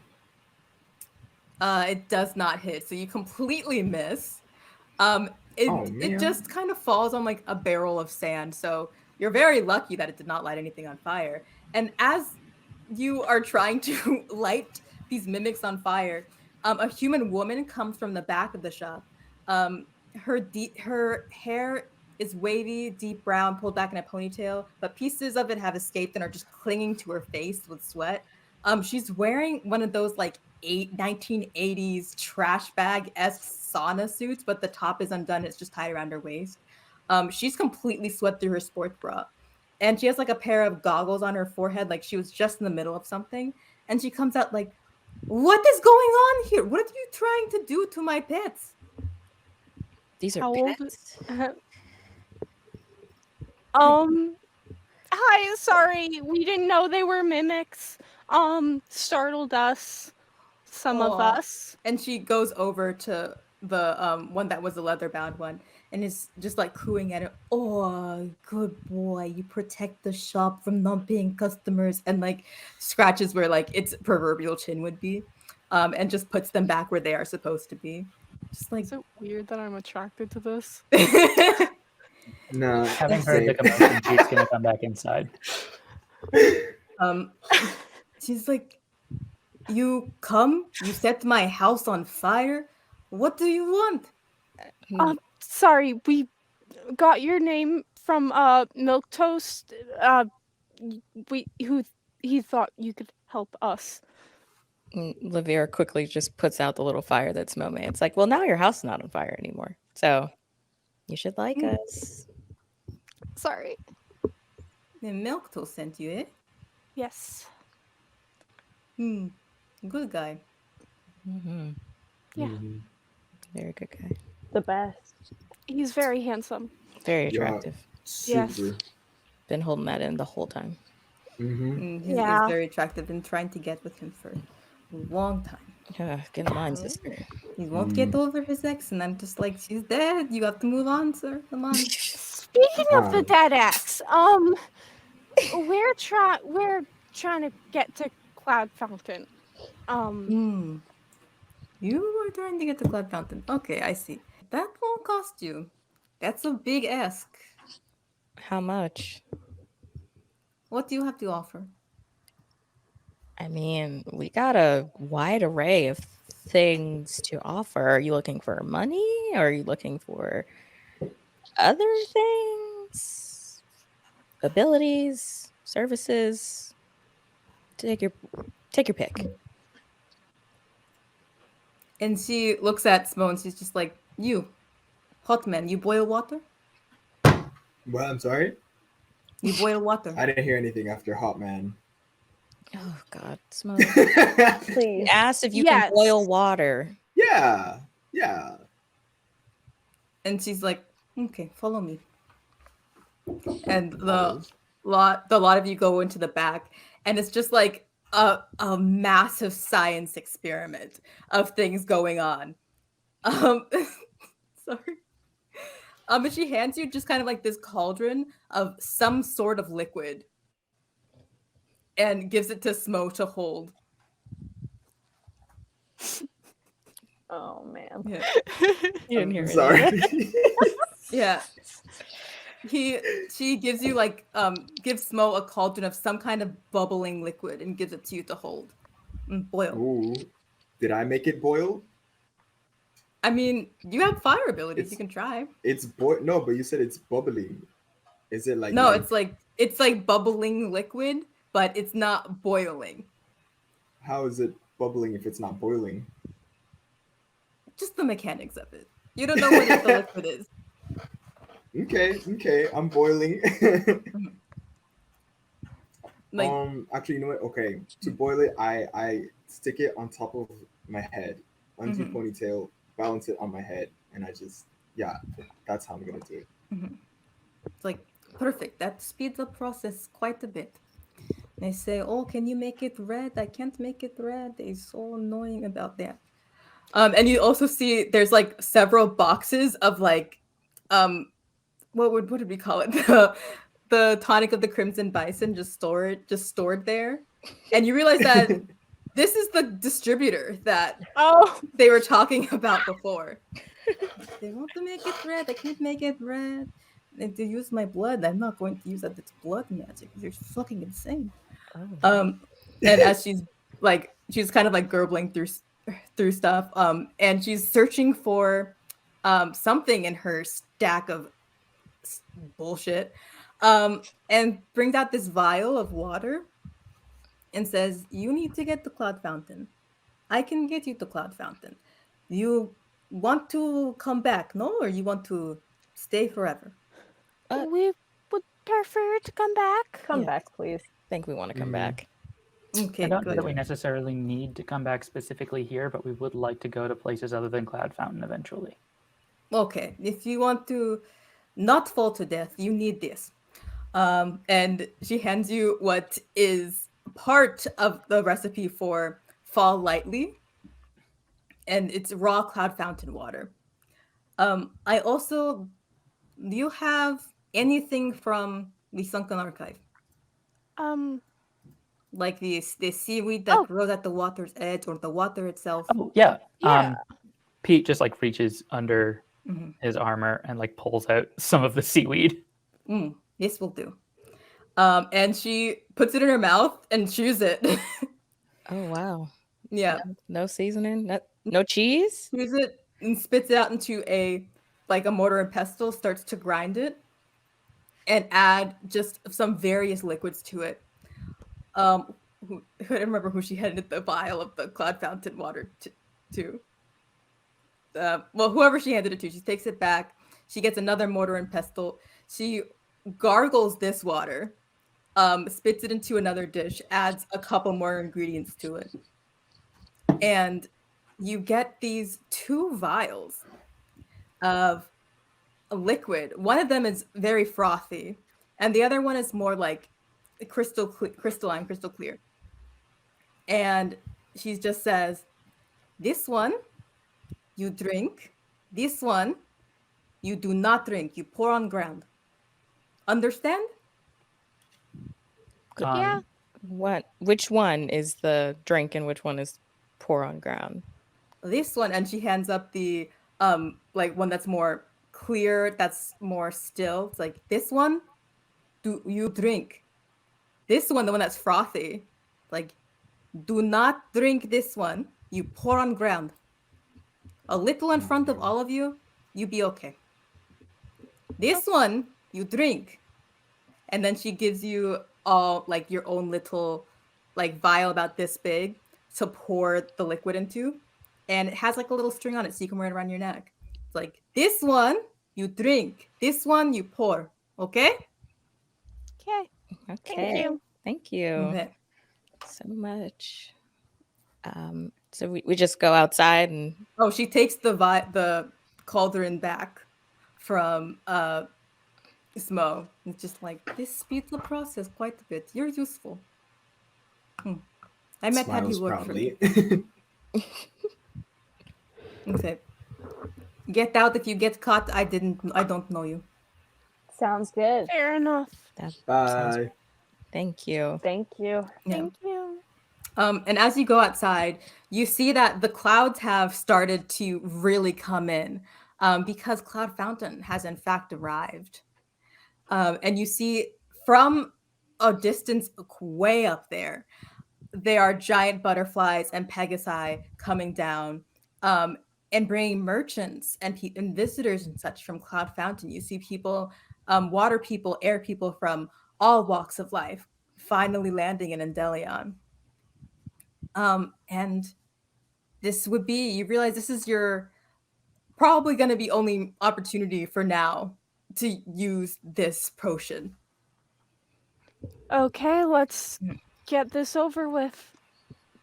It does not hit, so you completely miss. It just kind of falls on like a barrel of sand, so you're very lucky that it did not light anything on fire. And as you are trying to light these mimics on fire, a human woman comes from the back of the shop. Her hair is wavy, deep brown, pulled back in a ponytail, but pieces of it have escaped and are just clinging to her face with sweat. She's wearing one of those like 1980s trash bag-esque sauna suits, but the top is undone. It's just tied around her waist. She's completely sweat through her sports bra. And she has like a pair of goggles on her forehead, like she was just in the middle of something. And she comes out like, What is going on here? What are you trying to do to my pets? These are How old? pets. Hi, sorry, we didn't know they were mimics. Startled us. Some of Aw. us. And she goes over to the one that was the leather bound one and is just like cooing at it. Oh, good boy. You protect the shop from not paying customers, and like scratches where like its proverbial chin would be. And just puts them back where they are supposed to be. Just like Is it weird that I'm attracted to this? No. Having heard same. the commotion, she's gonna come back inside. um she's like, you come, you set my house on fire. What do you want? Sorry, we got your name from Milk Toast. He thought you could help us. Lavera quickly just puts out the little fire that's Mome. It's like, well, now your house is not on fire anymore. So you should like us. Sorry. The Milk Toast sent you, eh? Yes. Good guy. Mm-hmm. Yeah. Mhm. Very good guy. The best. He's very handsome. Very Yeah. attractive. Yes. Super. Been holding that in the whole time. Mm-hmm. He's Yeah. very attractive and trying to get with him for a long time. Get in line, sister. He won't get over his ex, and I'm just like, she's dead. You have to move on, sir. Come on. Speaking of the dead ex, we're trying to get to Cloud Fountain. You are trying to get to Cloud Fountain. Okay, I see. That won't cost you. That's a big ask. How much? What do you have to offer? I mean, we got a wide array of things to offer. Are you looking for money? Or are you looking for other things? Abilities, services? Take your pick. And she looks at Smo and she's just like, you, hot man, you boil water? Well, I'm sorry. You boil water. I didn't hear anything after Hot Man. Oh God, Smoke. Please. Asked if you can boil water. Yeah. And she's like, okay, follow me. And the lot of you go into the back, and it's just like a massive science experiment of things going on. Sorry. But she hands you just kind of like this cauldron of some sort of liquid and gives it to Smo to hold. Oh man. Yeah. You didn't hear Sorry. Yeah. She gives you like gives Smo a cauldron of some kind of bubbling liquid and gives it to you to hold. Boil. Ooh. Did I make it boil? I mean, you have fire abilities. You can try. It's no, but you said it's bubbling. Is it like no? It's like bubbling liquid, but it's not boiling. How is it bubbling if it's not boiling? Just the mechanics of it. You don't know what the liquid is. Okay, I'm boiling. Like, actually, you know what? Okay, to boil it, I stick it on top of my head, undo ponytail, balance it on my head, and I just that's how I'm gonna do it. It's like perfect. That speeds up process quite a bit. They say, "Oh, can you make it red?" I can't make it red. They're so annoying about that. And you also see there's like several boxes of like, what did we call it? The tonic of the Crimson Bison just stored there, and you realize that this is the distributor that they were talking about before. They want to make it red. I can't make it red. If they use my blood, I'm not going to use that. It's blood magic. You're fucking insane. And as she's kind of like gurgling through stuff, and she's searching for something in her stack of bullshit, and brings out this vial of water and says, "You need to get to Cloud Fountain. I can get you to Cloud Fountain. You want to come back, no? Or you want to stay forever?" We would prefer to come back. Come back, please. I think we want to come back. Okay, I don't know good. that we necessarily need to come back specifically here, but we would like to go to places other than Cloud Fountain eventually. Okay, if you want to not fall to death, you need this. And she hands you what is part of the recipe for fall lightly, and it's raw cloud fountain water. I also, do you have anything from the Sunken Archive? Um. Like the seaweed that Oh. grows at the water's edge or the water itself? Oh yeah. Yeah. Pete just like reaches under Mhm. his armor and like pulls out some of the seaweed. This will do. And she puts it in her mouth and chews it. Oh wow. Yeah. No seasoning, no cheese. Chews it and spits it out into a mortar and pestle, starts to grind it, and add just some various liquids to it. I don't remember who she handed the vial of the cloud fountain water to. Well, whoever she handed it to, she takes it back. She gets another mortar and pestle. She gargles this water, spits it into another dish, adds a couple more ingredients to it. And you get these 2 vials of a liquid. One of them is very frothy, and the other one is more like crystalline, crystal clear. And she just says, this one you drink, this one you do not drink, you pour on ground. Understand? Yeah. Which one is the drink and which one is pour on ground? This one, and she hands up the one that's more clear, that's more still. It's like, this one do you drink. This one, the one that's frothy, like, do not drink this one, you pour on ground. A little in front of all of you, you be okay. This one you drink. And then she gives you all like your own little like vial about this big to pour the liquid into. And it has like a little string on it so you can wear it around your neck. It's like, this one you drink, this one you pour. Okay? Okay. Okay. Thank you. Okay. So much. So we just go outside and Oh, she takes the cauldron back from Smo. It's just like, this speeds the process quite a bit. You're useful. I met had you work for me. Okay. Get out if you get caught. I don't know you. Sounds good. Fair enough. Bye. Thank you. Thank you. Yeah. Thank you. And as you go outside, you see that the clouds have started to really come in because Cloud Fountain has in fact arrived. And you see from a distance way up there are giant butterflies and pegasi coming down and bringing merchants and visitors and such from Cloud Fountain. You see people, water people, air people from all walks of life finally landing in Endelion. And this would be, you realize this is your probably going to be only opportunity for now to use this potion. Okay, let's get this over with.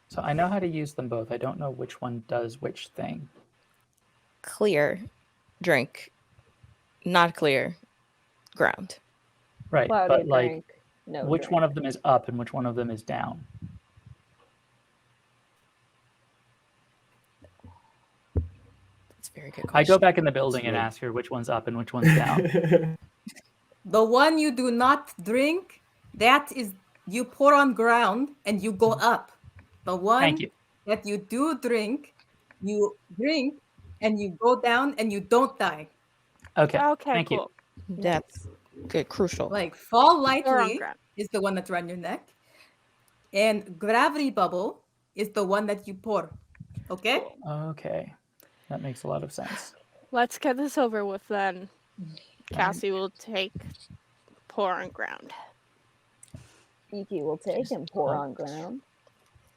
So I know how to use them both. I don't know which one does which thing. Clear, drink. Not clear, ground. Right, Cloudy but like, drink, no which drink. one of them is up and which one of them is down? That's a very good question. I go back in the building and ask her which one's up and which one's down. The one you do not drink, that is, you pour on ground and you go up. The one Thank you. that you do drink, you drink and you go down and you don't die. Okay. Okay, Thank cool. That's good, crucial. Like, fall Or on lightly ground. is the one that's around your neck, and gravity bubble is the one that you pour. Okay? Okay. That makes a lot of sense. Let's get this over with then. Cassie will take pour on ground. Iki will take and pour on ground.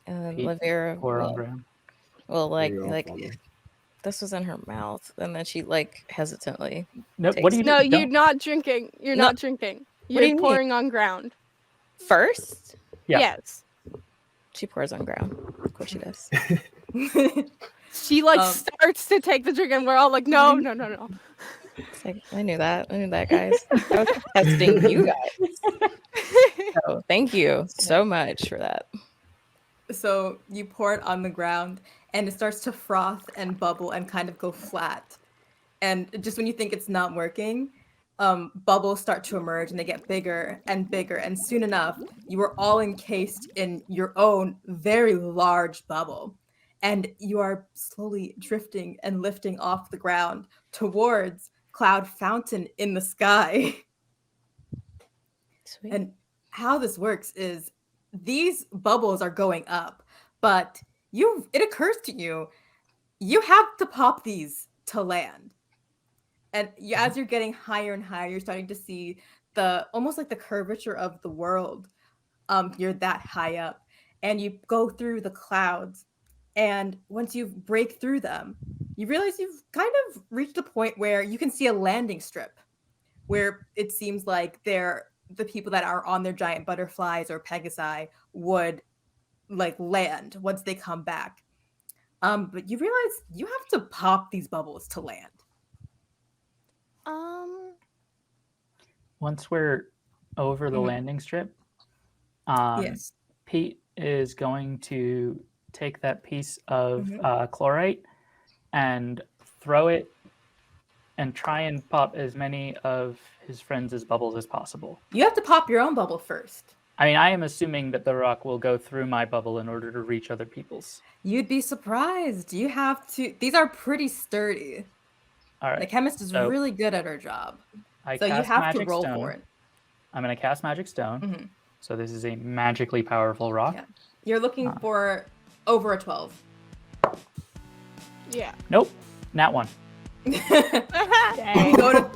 Pete, Lavera Pour on ground. well, There you go, like follow. this was in her mouth, and then she like hesitantly. Nope. What do you No, do? you're not drinking. You're No. not drinking. What do you You're mean? pouring on ground. First, Yeah. Yes. She pours on the ground. Look what she does. She starts to take the drink, and we're all like, no. It's like, I knew that, guys. I was testing you guys. So thank you so much for that. So you pour it on the ground, and it starts to froth and bubble and kind of go flat. And just when you think it's not working, bubbles start to emerge, and they get bigger and bigger. And soon enough, you are all encased in your own very large bubble. And you are slowly drifting and lifting off the ground towards Cloud Fountain in the sky. Sweet. And how this works is these bubbles are going up, but it occurs to you, you have to pop these to land. And as you're getting higher and higher, you're starting to see almost like the curvature of the world. You're that high up, and you go through the clouds. And once you break through them, you realize you've kind of reached a point where you can see a landing strip, where it seems like the people that are on their giant butterflies or Pegasi would like land once they come back. But you realize you have to pop these bubbles to land. Once we're over the landing strip, Yes. Pete is going to take that piece of chlorite and throw it and try and pop as many of his friends' bubbles as possible. You have to pop your own bubble first. I mean, I am assuming that the rock will go through my bubble in order to reach other people's. You'd be surprised. You have to. These are pretty sturdy. All right. The chemist is really good at her job. So you have to roll for it. I'm going to cast Magic Stone. So this is a magically powerful rock. Yeah. You're looking for over a 12. Yeah. Nope. Nat 1.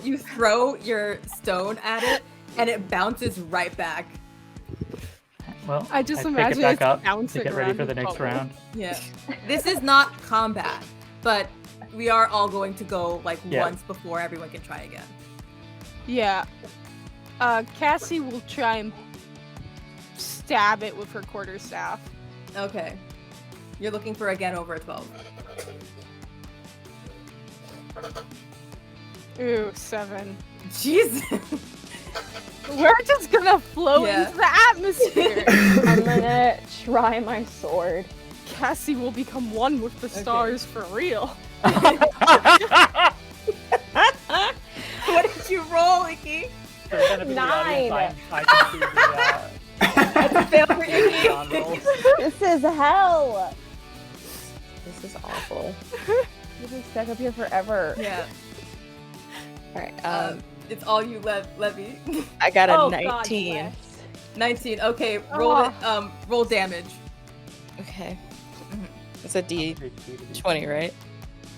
You throw your stone at it, and it bounces right back. Well, I just pick imagine it back it's up bouncing to get ready around for the the next bubble. round. Yeah. This is not combat, but we are all going to go once before everyone can try again. Yeah. Cassie will try and stab it with her quarterstaff. Okay. You're looking for again over a 12. Ooh, 7. Jesus. We're just gonna float into the atmosphere. I'm gonna try my sword. Cassie will become one with the stars for real. What did you roll, Icky? 9. I can see the, That's a fail for Icky. This is hell. This is awful. We've been stuck up here forever. Yeah. All right. It's all you, Levy. I got a Oh, 19. God, yes. 19. Okay, roll it. Roll damage. Okay. It's a D20, right?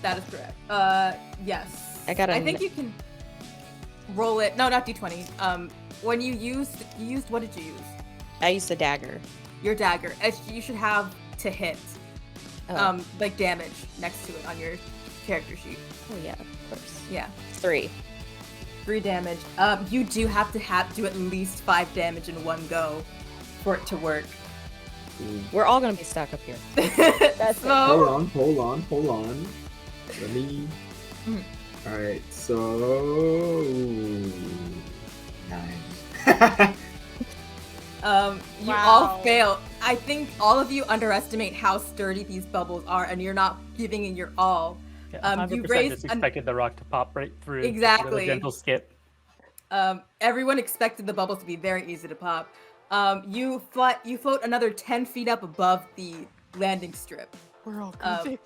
That is correct. Yes. I got a I think you can roll it. No, not D20. When you used what did you use? I used a dagger. Your dagger. You should have to hit. Oh. Like damage next to it on your character sheet. Oh yeah, of course. Yeah. 3. 3 damage. You do have to do at least 5 damage in one go for it to work. We're all gonna be stuck up here. That's so, Hold on. Let me. All right, so 9. You all fail. I think all of you underestimate how sturdy these bubbles are, and you're not giving it your all. Yeah, 100% you raised just expected the rock to pop right through. Exactly. With a gentle skip. Everyone expected the bubbles to be very easy to pop. You float another 10 feet up above the landing strip. We're all gonna take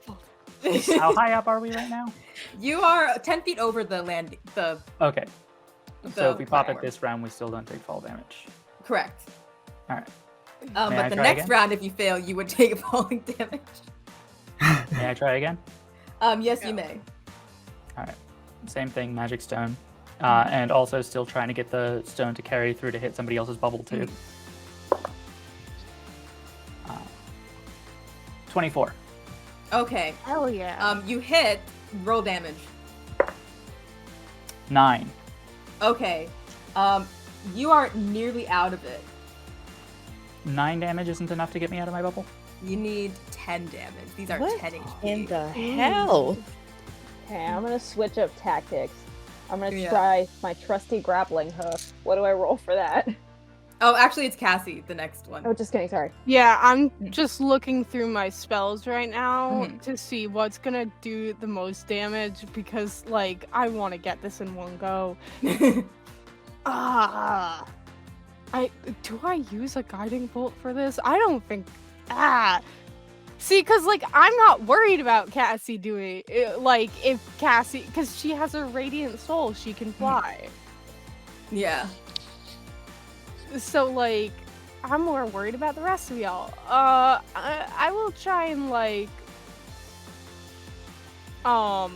How high up are we right now? You are 10 feet over the landing. Okay. So if we pop it platform. this round, we still don't take fall damage. Correct. All right. But the try next again? round, if you fail, you would take falling damage. May I try again? Yes, you may. All right. Same thing, magic stone. And also still trying to get the stone to carry through to hit somebody else's bubble too. 24. Okay. Hell yeah. You hit. Roll damage. 9. Okay. You are nearly out of it. 9 damage isn't enough to get me out of my bubble? You need 10 damage. These are What 10 HP. in the hell? Okay, I'm gonna switch up tactics. I'm gonna Yeah. try my trusty grappling hook. What do I roll for that? Oh, actually, it's Cassie, the next one. Oh, just kidding. Sorry. Yeah, I'm just looking through my spells right now Mhm. to see what's gonna do the most damage because, like, I want to get this in one go. Do I use a guiding bolt for this? I don't think. See, because, like, I'm not worried about Cassie doing it. Like, if Cassie, because she has a radiant soul, she can fly. Yeah. So, like, I'm more worried about the rest of y'all. I will try and, like, I'll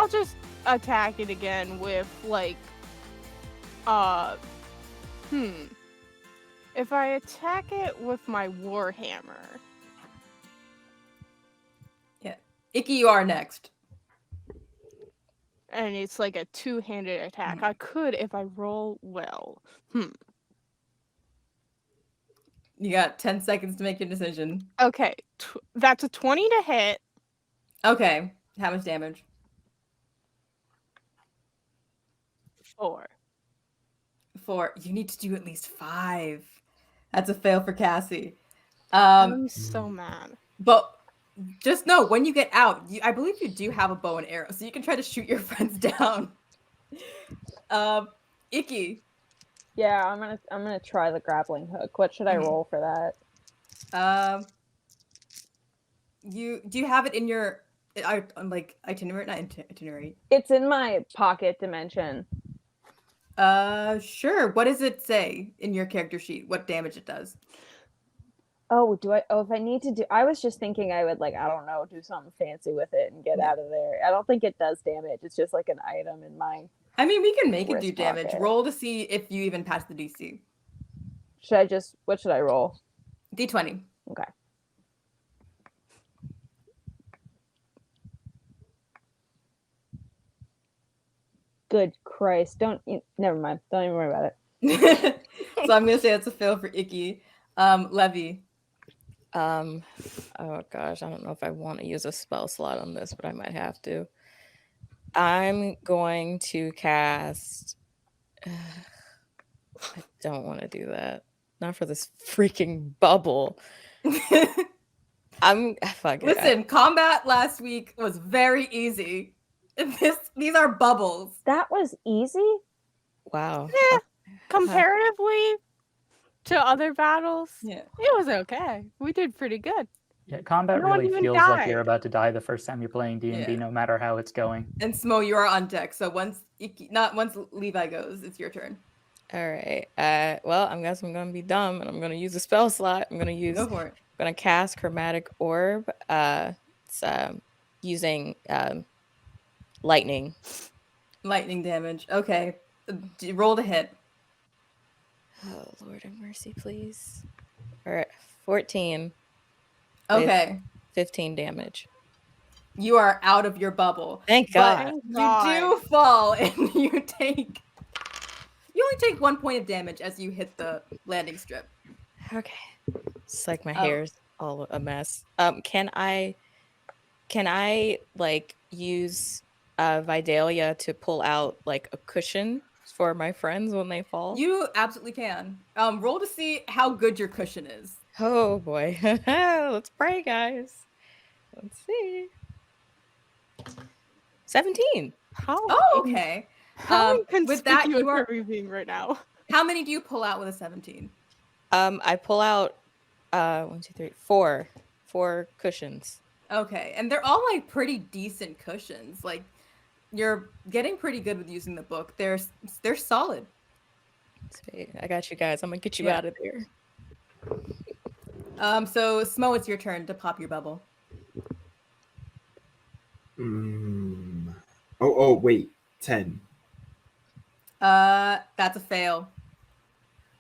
just attack it again with, like, if I attack it with my warhammer. Yeah. Icky, you are next. And it's like a two-handed attack. I could if I roll well. You got 10 seconds to make your decision. Okay, that's a 20 to hit. Okay. How much damage? 4. 4. You need to do at least 5. That's a fail for Cassie. I'm so mad. But just know, when you get out, I believe you do have a bow and arrow, so you can try to shoot your friends down. Icky. Yeah, I'm gonna try the grappling hook. What should I roll for that? Do you have it in your like itinerary? Not itinerary. It's in my pocket dimension. Sure. What does it say in your character sheet? What damage it does? Oh, if I need to do, I was just thinking I would, like, I don't know, do something fancy with it and get out of there. I don't think it does damage. It's just like an item in my. I mean, we can make it do wrist damage. pocket. Roll to see if you even pass the DC. What should I roll? D20. Okay. Good Christ. Never mind. Don't even worry about it. So I'm gonna say that's a fail for Icky. Levy. Oh gosh, I don't know if I want to use a spell slot on this, but I might have to. I'm going to cast. I don't want to do that. Not for this freaking bubble. Fuck it. Listen, combat last week was very easy. These are bubbles. That was easy? Wow. Yeah, comparatively to other battles, Yeah. it was okay. We did pretty good. Yeah, combat No one really even feels like died. you're about to die the first time you're playing D&D, Yeah. no matter how it's going. And Smo, you are on deck. So once Levi goes, it's your turn. All right. Well, I guess I'm gonna be dumb, and I'm gonna use a spell slot. I'm Go for it. gonna cast Chromatic Orb. It's using lightning. Lightning damage. Okay. Roll to hit. Oh Lord have mercy, please. All right, 14. Okay. 15 damage. You are out of your bubble. Thank God. But you do fall, and you only take 1 point of damage as you hit the landing strip. Okay. It's like my hair's all a mess. Can I like use Vidalia to pull out like a cushion for my friends when they fall? You absolutely can. Roll to see how good your cushion is. Oh boy. Let's pray, guys. Let's see. 17. How? Oh, okay. How with that, inconspicuous you are. are we being right now? How many do you pull out with a 17? I pull out 4 cushions. Okay, and they're all like pretty decent cushions. Like you're getting pretty good with using the book. They're solid. Sweet. I got you guys. I'm gonna get you out of there. So Smo, it's your turn to pop your bubble. Oh, wait. 10. That's a fail.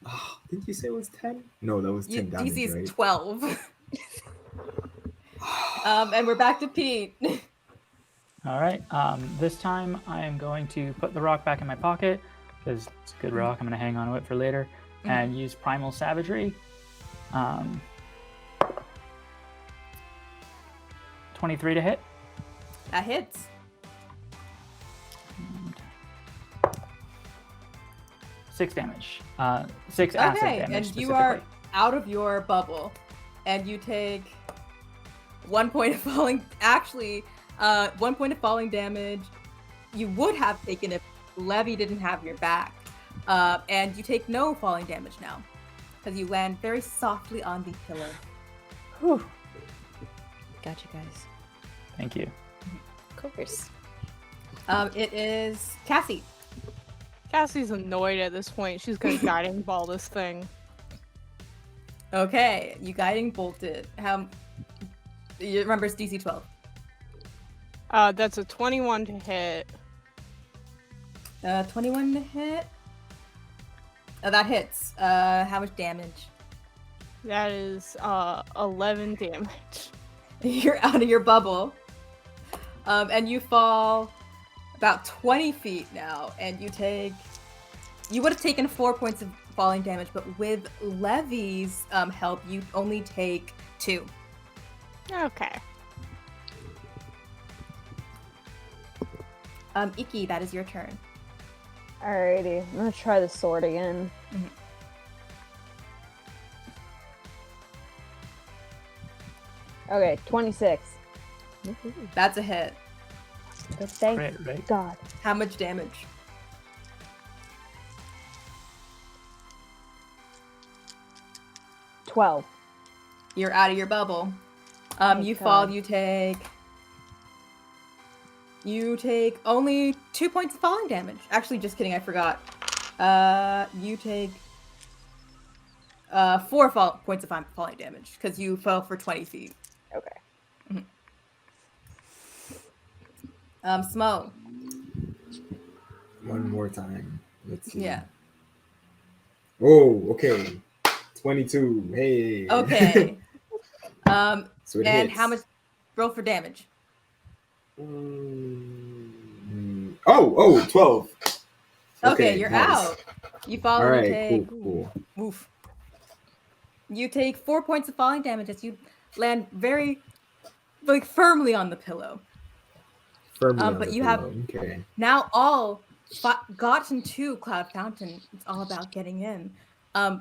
Oh, didn't you say it was 10? No, that was 10 damage, DC's right? 12. And we're back to Pete. All right. This time I am going to put the rock back in my pocket. because it's a good rock. I'm going to hang on to it for later. And use Primal Savagery. 23 to hit. That hits. And 6 damage. 6 acid damage. And you are out of your bubble, and you take 1 point of falling. Actually, 1 point of falling damage. You would have taken if Levy didn't have your back, and you take no falling damage now because you land very softly on the pillow. Whew. Got you guys. Thank you. Of course. It is Cassie. Cassie's annoyed at this point. She's gonna guiding ball this thing. Okay, you guiding bolted. You remember it's DC 12. That's a 21 to hit. 21 to hit. That hits. How much damage? That is 11 damage. You're out of your bubble. And you fall about 20 feet now, and you would have taken 4 points of falling damage, but with Levy's help, you only take 2. Okay. Iki, that is your turn. Alrighty, I'm gonna try the sword again. Okay, 26. That's a hit. Thank Right. God. How much damage? $12. You're out of your bubble. Thank You God. fall, you take only 2 points of falling damage. Actually, just kidding, I forgot. You take 4 points of falling damage because you fell for 20 feet. Okay. Smo. One more time. Let's see. Yeah. Oh, okay. 22. Hey. Okay. So it And hits. how much? Roll for damage. Oh, 12. Okay, you're nice. out. You fall All and you right, take. cool. Oof. You take 4 points of falling damage as you land very, firmly on the pillow. Firmly on but the you have pillow. Okay. now all gotten to Cloud Fountain. It's all about getting in.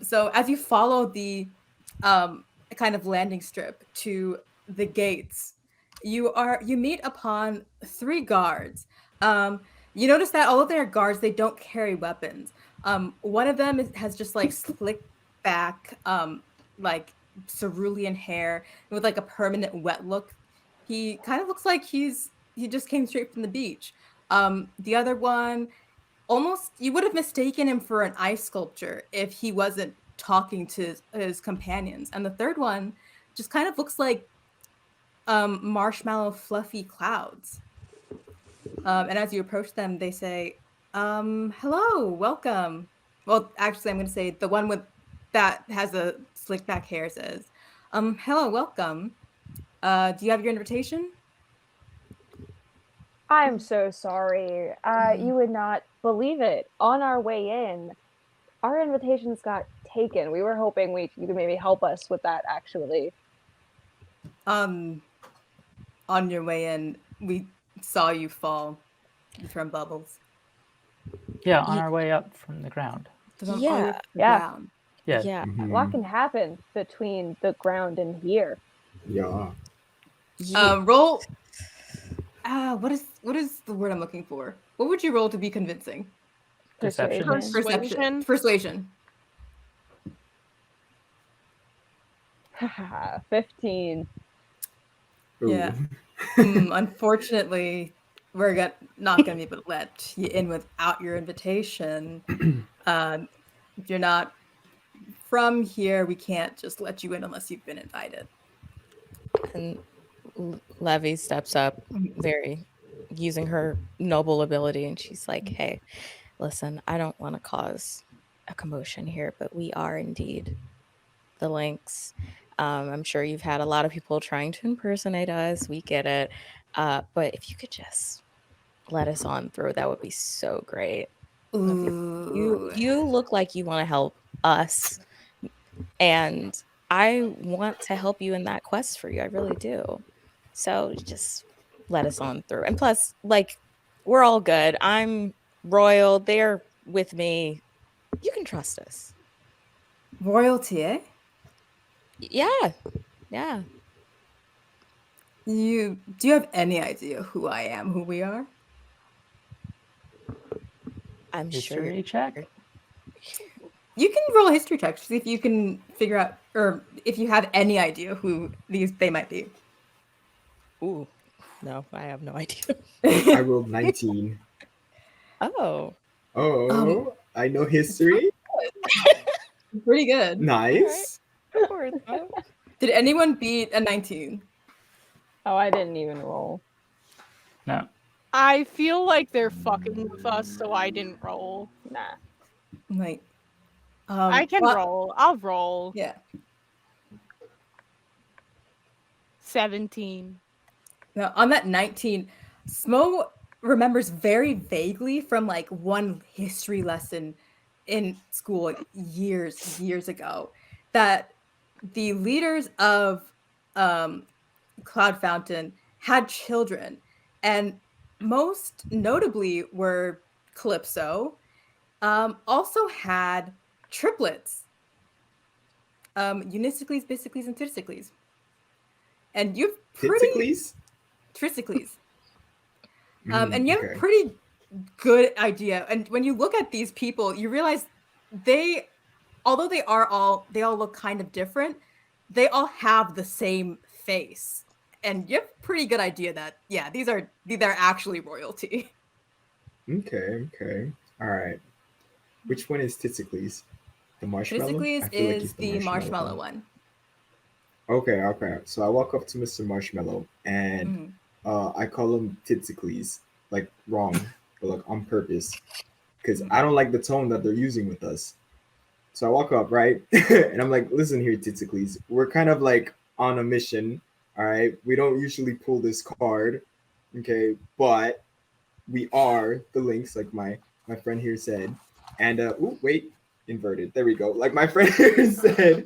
So as you follow the kind of landing strip to the gates, you meet upon 3 guards. You notice that although they're guards, they don't carry weapons. One of them has just slick back, cerulean hair with a permanent wet look. He kind of looks like he just came straight from the beach. The other one, almost you would have mistaken him for an ice sculpture if he wasn't talking to his companions. And the third one just kind of looks like marshmallow fluffy clouds. And as you approach them, they say, hello, welcome. Well, actually, I'm going to say the one that has a slick back hair says, hello, welcome. Do you have your invitation? I'm so sorry. You would not believe it. On our way in, our invitations got taken. We were hoping you could maybe help us with that, actually. On your way in, we saw you fall from bubbles. Yeah, on our way up from the ground. Yeah. Ground. Yeah. Yeah. Mhm. What can happen between the ground and here? Yeah. Roll. What is the word I'm looking for? What would you roll to be convincing? Deception. Persuasion. 15. Ooh. Yeah. Unfortunately, we're not gonna be able to let you in without your invitation. If you're not from here, we can't just let you in unless you've been invited. And Levy steps up, using her noble ability, and she's like, hey, listen, I don't want to cause a commotion here, but we are indeed the Linx. I'm sure you've had a lot of people trying to impersonate us. We get it. But if you could just let us on through, that would be so great. Ooh. You look like you want to help us, and I want to help you in that quest for you. I really do. So just let us on through. And plus, like, we're all good. I'm royal. They're with me. You can trust us. Royalty, eh? Yeah. Yeah. Do you have any idea who I am, who we are? I'm sure History check. You can roll a history check to see if you can figure out, or if you have any idea who they might be. Ooh. No, I have no idea. I rolled 19. Oh. Oh, I know history. Pretty good. Nice. Did anyone beat a 19? Oh, I didn't even roll. No. I feel like they're fucking with us, so I didn't roll. Nah. Like, I can roll. I'll roll. Yeah. 17. Now, on that 19, Smo remembers very vaguely from like one history lesson in school years ago that the leaders of Cloud Fountain had children, and most notably were Calypso, also had triplets, Unisicles, Bisicles, and Trisicles. And you've Titsicles? Trisicles. And you have okay. a pretty good idea. And when you look at these people, you realize although they all look kind of different, they all have the same face. And you have a pretty good idea that, yeah, these are actually royalty. Okay. All right. Which one is Titsicles? The marshmallow? Trisicles is the marshmallow one. Okay. So I walk up to Mr. Marshmallow and I call him Titsicles, like wrong, but like on purpose, because I don't like the tone that they're using with us. So I walk up, right, and I'm like, "Listen here, Titsicles, we're kind of like on a mission, all right? We don't usually pull this card, okay, but we are the Linx, like my friend here said, and wait, inverted. There we go. Like my friend here said."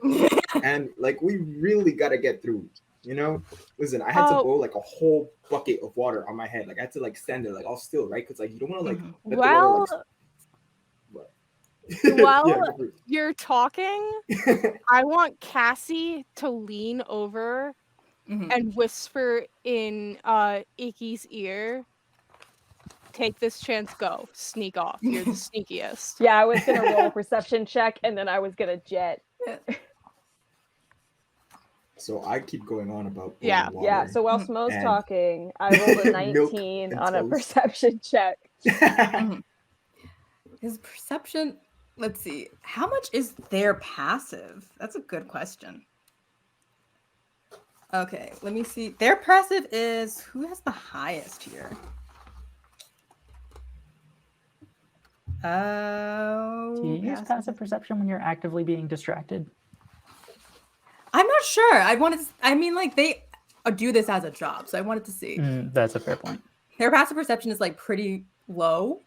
And like we really gotta get through, you know. Listen, I had to boil like a whole bucket of water on my head. Like I had to like stand there like all still, right? Because like you don't want to like let the water, like, while you're talking, I want Cassie to lean over and whisper in Icky's ear, "Take this chance, go. Sneak off. You're the sneakiest." Yeah, I was gonna roll a perception check and then I was gonna jet. So I keep going on about yeah. water. Yeah, so while Smo's talking, I rolled a 19 on a perception check. His perception, let's see, how much is their passive? That's a good question. Okay, let me see. Their passive is, who has the highest here? Do you use passive perception when you're actively being distracted? I'm not sure. They do this as a job, so I wanted to see. That's a fair point. Their passive perception is like pretty low.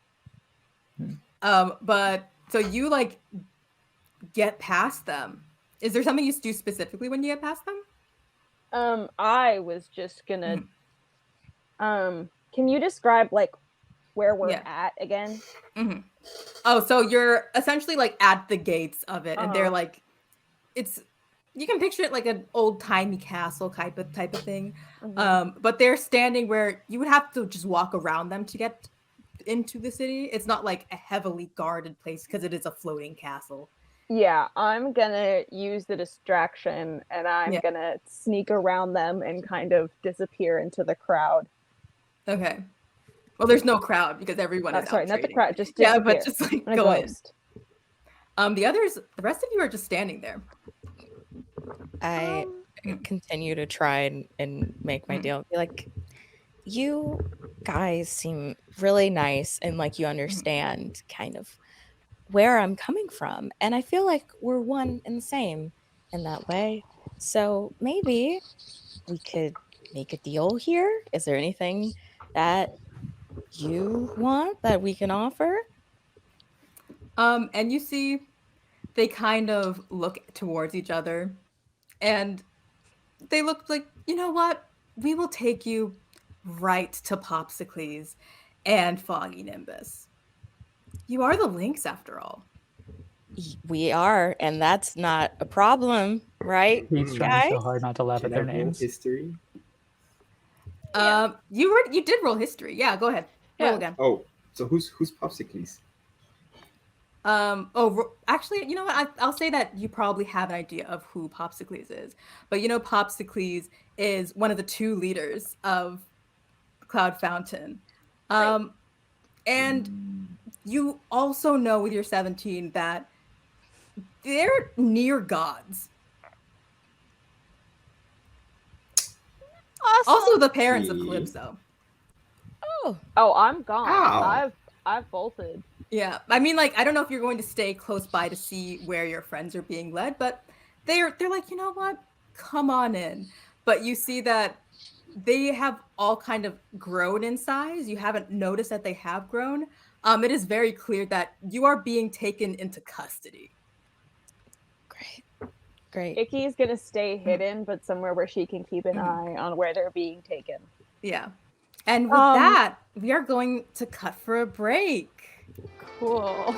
But so you like get past them. Is there something you do specifically when you get past them? I was just gonna can you describe like where we're at again? Oh, so you're essentially like at the gates of it, and they're like, you can picture it like an old timey castle type of thing. But they're standing where you would have to just walk around them to get into the city. It's not like a heavily guarded place because it is a floating castle. Yeah, I'm gonna use the distraction and I'm gonna sneak around them and kind of disappear into the crowd. Okay. Well, there's no crowd because everyone is sorry, out not trading. the crowd, just disappear. Yeah, but just like go in. The rest of you are just standing there. I continue to try and make my deal. Be like, you guys seem really nice and like you understand kind of where I'm coming from. And I feel like we're one and the same in that way. So maybe we could make a deal here. Is there anything that you want that we can offer? And you see they kind of look towards each other and they look like, you know what? We will take you right to Popsicles and Foggy Nimbus. You are the Linx after all. We are, and that's not a problem, right? He's trying guys? so hard not to laugh Can at their I roll names. history? You did roll history. Yeah, go ahead. Roll again. Oh, so who's Popsicles? Actually, you know what? I'll say that you probably have an idea of who Popsicles is. But you know, Popsicles is one of the 2 leaders of Cloud Fountain. And you also know with your 17 that they're near gods. Awesome. Also the parents of Calypso. Oh, I'm gone. Ow. I've bolted. Yeah, I mean, like, I don't know if you're going to stay close by to see where your friends are being led, but they're like, you know what? Come on in. But you see that they have all kind of grown in size. You haven't noticed that they have grown. It is very clear that you are being taken into custody. Great. Icky's gonna stay hidden, but somewhere where she can keep an eye on where they're being taken. Yeah. And with that, we are going to cut for a break. Cool.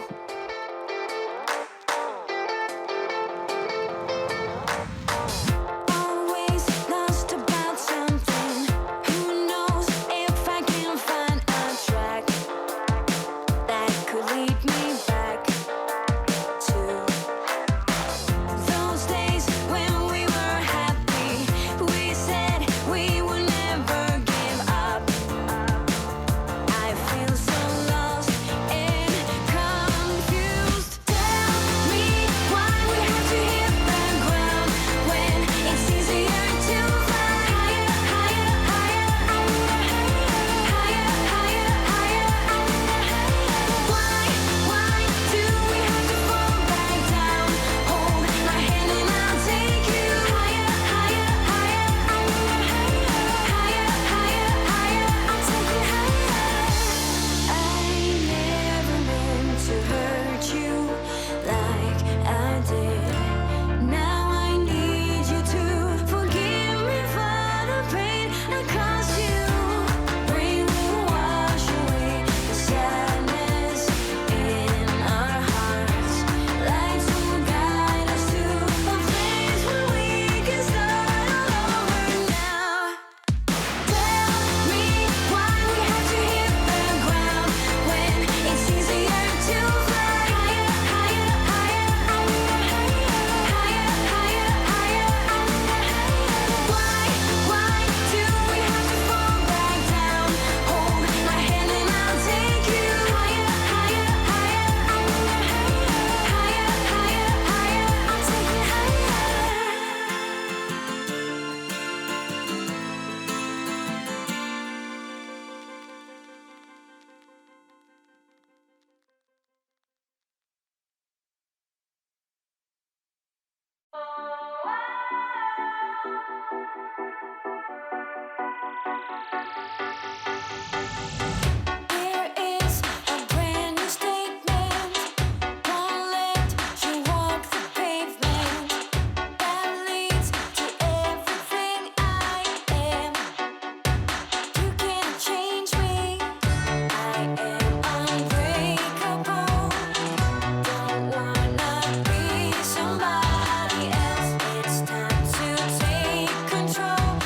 Somebody else, it's time to take control.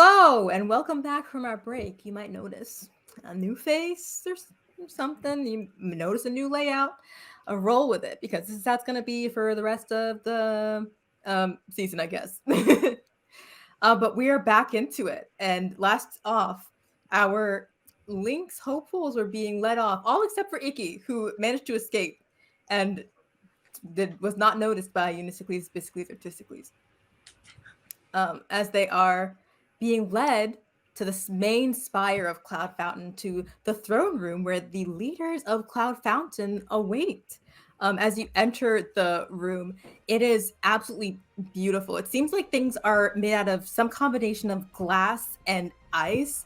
Hello, and welcome back from our break. You might notice a new face or something. You notice a new layout. Roll with it because this is how it's going to be for the rest of the season, I guess. But we are back into it. And last off, our Linx hopefuls were being led off, all except for Iki, who managed to escape and was not noticed by Unisicles, Bisicles, or Tisicles. As they are being led to the main spire of Cloud Fountain, to the throne room where the leaders of Cloud Fountain await. As you enter the room, it is absolutely beautiful. It seems like things are made out of some combination of glass and ice.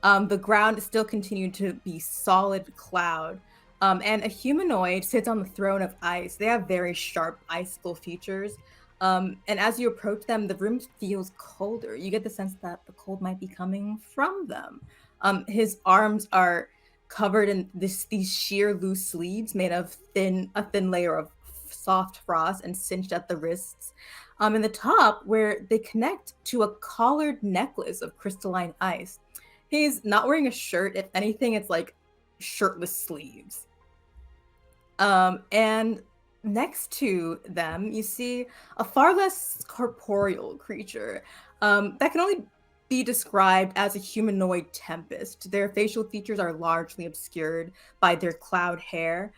The ground is still continuing to be solid cloud. And a humanoid sits on the throne of ice. They have very sharp icicle features. And as you approach them, the room feels colder. You get the sense that the cold might be coming from them. His arms are covered in these sheer loose sleeves made of a thin layer of soft frost and cinched at the wrists. In the top, where they connect to a collared necklace of crystalline ice. He's not wearing a shirt. If anything, it's like shirtless sleeves. And next to them, you see a far less corporeal creature that can only be described as a humanoid tempest. Their facial features are largely obscured by their cloud hair.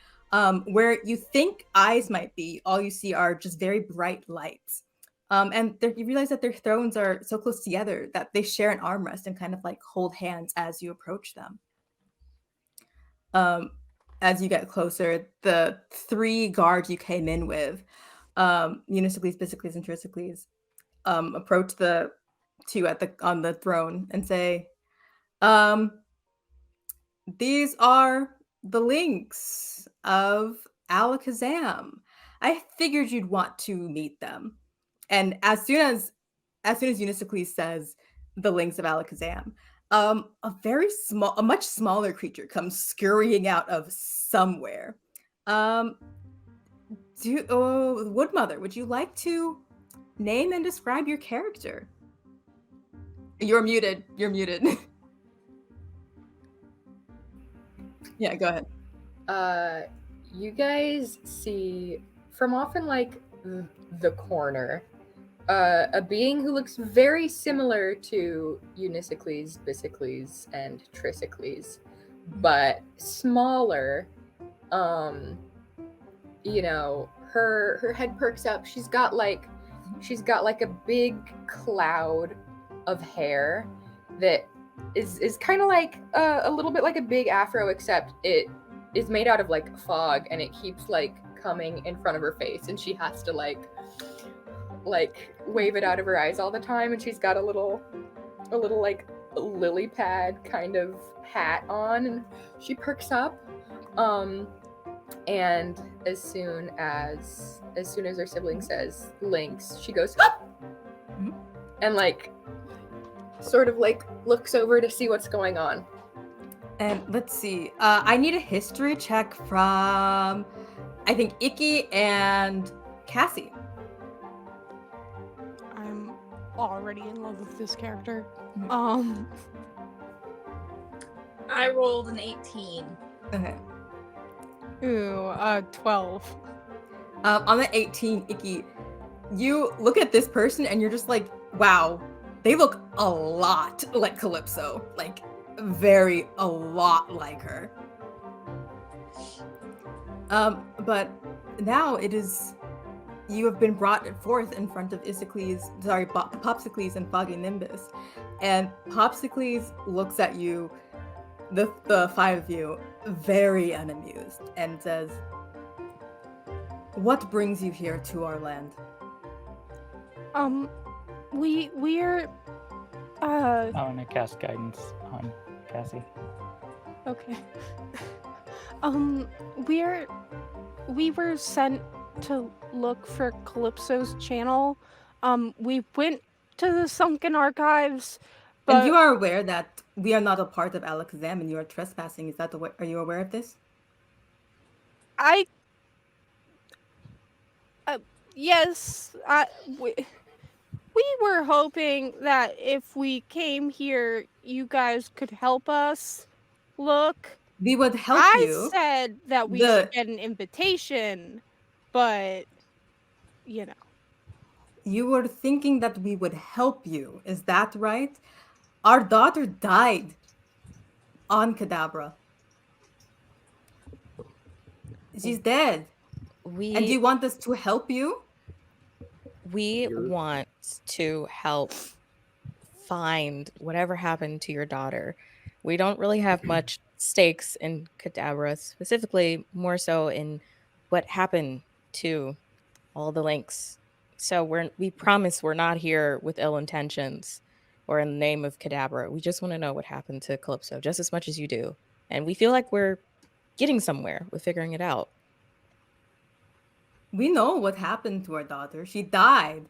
Where you think eyes might be, all you see are just very bright lights. And you realize that their thrones are so close together that they share an armrest and kind of like hold hands as you approach them. As you get closer, the three guards you came in with, Unisicles, Bisicles, and Trisicles, approach the two on the throne and say, "These are the Linx of Alakazam. I figured you'd want to meet them." And as soon as Unisicles says the Linx of Alakazam, a much smaller creature comes scurrying out of somewhere. Woodmother, would you like to name and describe your character? You're muted. Yeah, go ahead. You guys see from off in like the corner a being who looks very similar to Unisicles, Bisicles, and Trisicles, but smaller. You know, her head perks up. She's got like a big cloud of hair that is kind of like a little bit like a big afro, except it is made out of like fog, and it keeps like coming in front of her face, and she has to like wave it out of her eyes all the time. And she's got a little like lily pad kind of hat on, and she perks up. And as soon as her sibling says Linx, she goes and like sort of like looks over to see what's going on. And let's see. I need a history check from, I think, Iki and Cassie. I'm already in love with this character. I rolled an 18. Okay. Ooh, 12. On the 18, Iki, you look at this person and you're just like, wow, they look a lot like Calypso. Like, a lot like her. But now it is, you have been brought forth in front of Popsicles and Foggy Nimbus. And Popsicles looks at you, the five of you, very unamused, and says, "What brings you here to our land?" We're I want to cast guidance on Cassie. okay. We were sent to look for Calypso's channel. We went to the Sunken Archives, but And you are aware that we are not a part of Alakazam and you are trespassing. Are you aware of this? yes, we We were hoping that if we came here, you guys could help us look. We would help I you. said that we should get an invitation, but you know. You were thinking that we would help you. Is that right? Our daughter died on Kadabra. She's dead. And do you want us to help you? We want to help find whatever happened to your daughter. We don't really have much stakes in Kadabra, specifically more so in what happened to all the Linx. So we promise we're not here with ill intentions or in the name of Kadabra. We just want to know what happened to Calypso just as much as you do. And we feel like we're getting somewhere with figuring it out. We know what happened to our daughter. She died.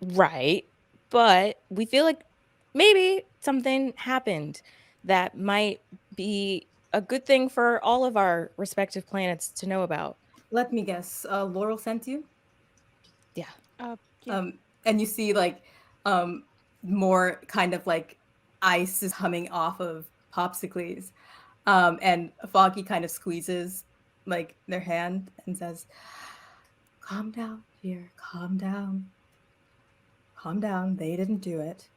Right. But we feel like maybe something happened that might be a good thing for all of our respective planets to know about. Let me guess. Laurel sent you? Yeah. Yeah. And you see like more kind of like ice is coming off of Popsicles. And Foggy kind of squeezes like their hand and says, "Calm down, dear. Calm down. Calm down. They didn't do it.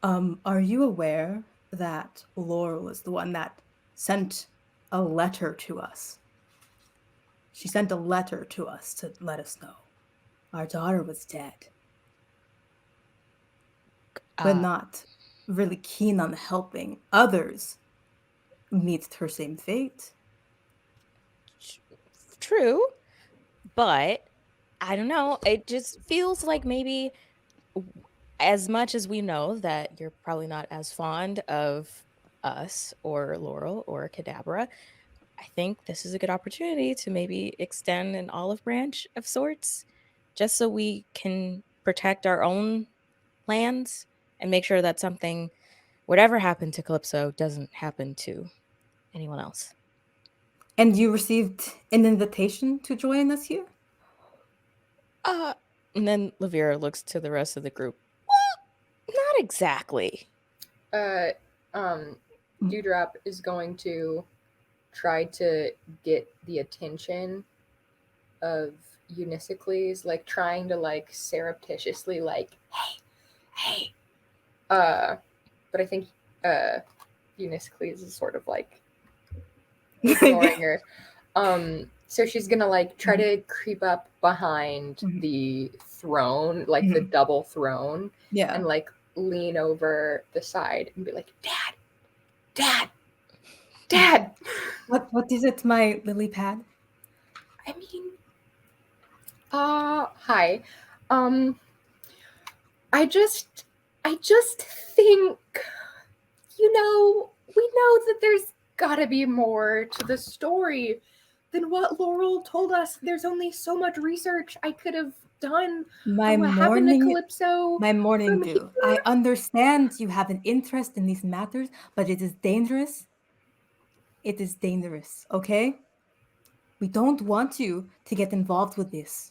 Are you aware that Laurel is the one that sent a letter to us? She sent a letter to us to let us know our daughter was dead. But not really keen on helping others meet her same fate." True, but I don't know. It just feels like maybe as much as we know that you're probably not as fond of us or Laurel or Kadabra, I think this is a good opportunity to maybe extend an olive branch of sorts, just so we can protect our own lands and make sure that something, whatever happened to Calypso, doesn't happen to anyone else. And you received an invitation to join us here? And then Lavira looks to the rest of the group. Well, not exactly. Dewdrop is going to try to get the attention of Unisicles, like trying to like surreptitiously like, hey. But I think Unisicles is sort of like ignoring her. So she's gonna like try to creep up behind the throne, like the double throne, and like lean over the side and be like, Dad. What is it, my lily pad? I mean, hi. I just think, we know that there's gotta be more to the story than what Laurel told us. There's only so much research I could have done on what happened to Calypso. My morning dew. I understand you have an interest in these matters, but it is dangerous. It is dangerous, okay? We don't want you to get involved with this.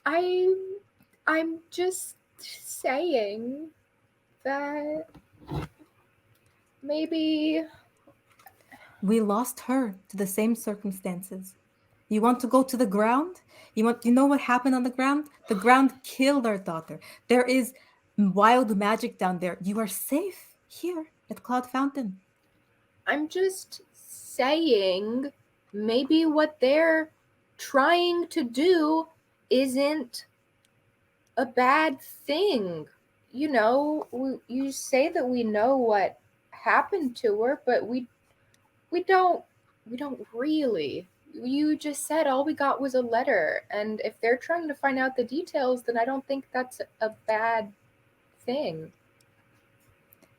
I'm just saying that maybe we lost her to the same circumstances. You want to go to the ground? You know what happened on the ground? The ground killed our daughter. There is wild magic down there. You are safe here at Cloud Fountain. I'm just saying maybe what they're trying to do isn't a bad thing. You know, you say that we know what happened to her, but we don't really. You just said all we got was a letter, and if they're trying to find out the details, then I don't think that's a bad thing.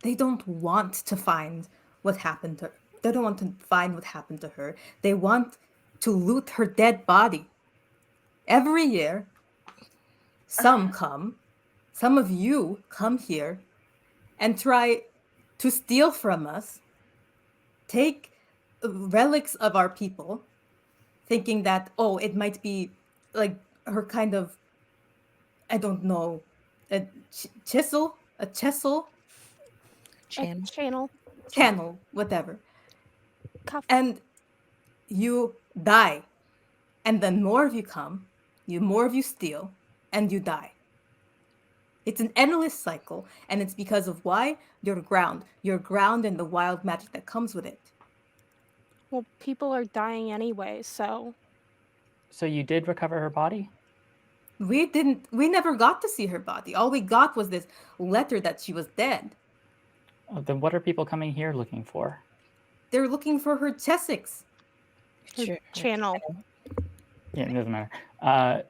They don't want to find what happened to her. They don't want to find what happened to her. They want to loot her dead body. Every year, some of you come here and try to steal from us, take relics of our people, thinking that, oh, it might be like her kind of, I don't know, a chisel, Channel. whatever. Cuff. And you die. And then more of you come, more of you steal, and you die. It's an endless cycle, and it's because of why? You're ground and the wild magic that comes with it. Well, people are dying anyway, so. So you did recover her body? We never got to see her body. All we got was this letter that she was dead. Oh, then what are people coming here looking for? They're looking for her chessex. Her channel. Yeah, it doesn't matter.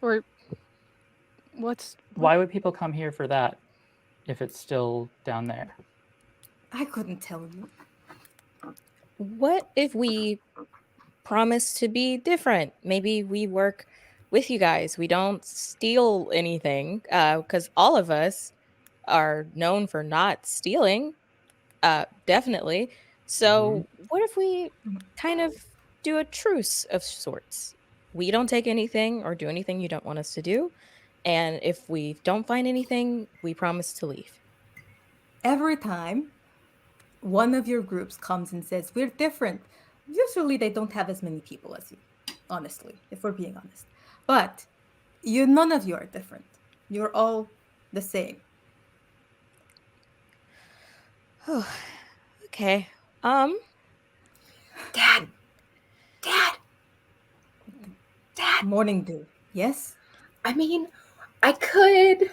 Or why would people come here for that if it's still down there? I couldn't tell you. What if we promise to be different? Maybe we work with you guys. We don't steal anything, because all of us are known for not stealing, definitely. So what if we kind of do a truce of sorts? We don't take anything or do anything you don't want us to do. And if we don't find anything, we promise to leave. Every time one of your groups comes and says, we're different, usually they don't have as many people as you, honestly, if we're being honest. But none of you are different. You're all the same. Oh, okay. Dad. Morning dew. Yes? I mean, I could,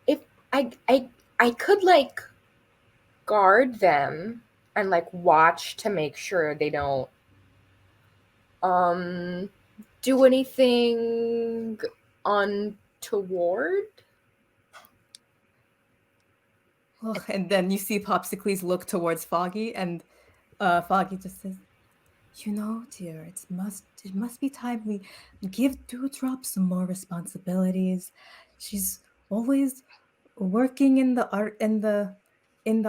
if I could like guard them and like watch to make sure they don't do anything untoward. Oh, and then you see Popsicles look towards Foggy, and Foggy just says, dear, it must be time we give Dewdrop some more responsibilities. She's always working in the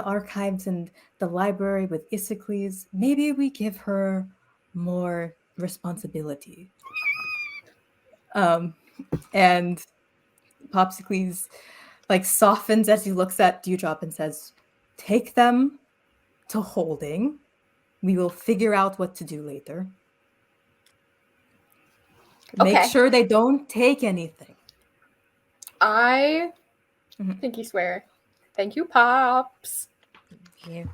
archives and the library with Isocles. Maybe we give her more responsibility. And Popsicles like softens as he looks at Dewdrop and says, take them to holding. We will figure out what to do later. Okay. Make sure they don't take anything. I think you swear. Thank you, Pops. Yeah.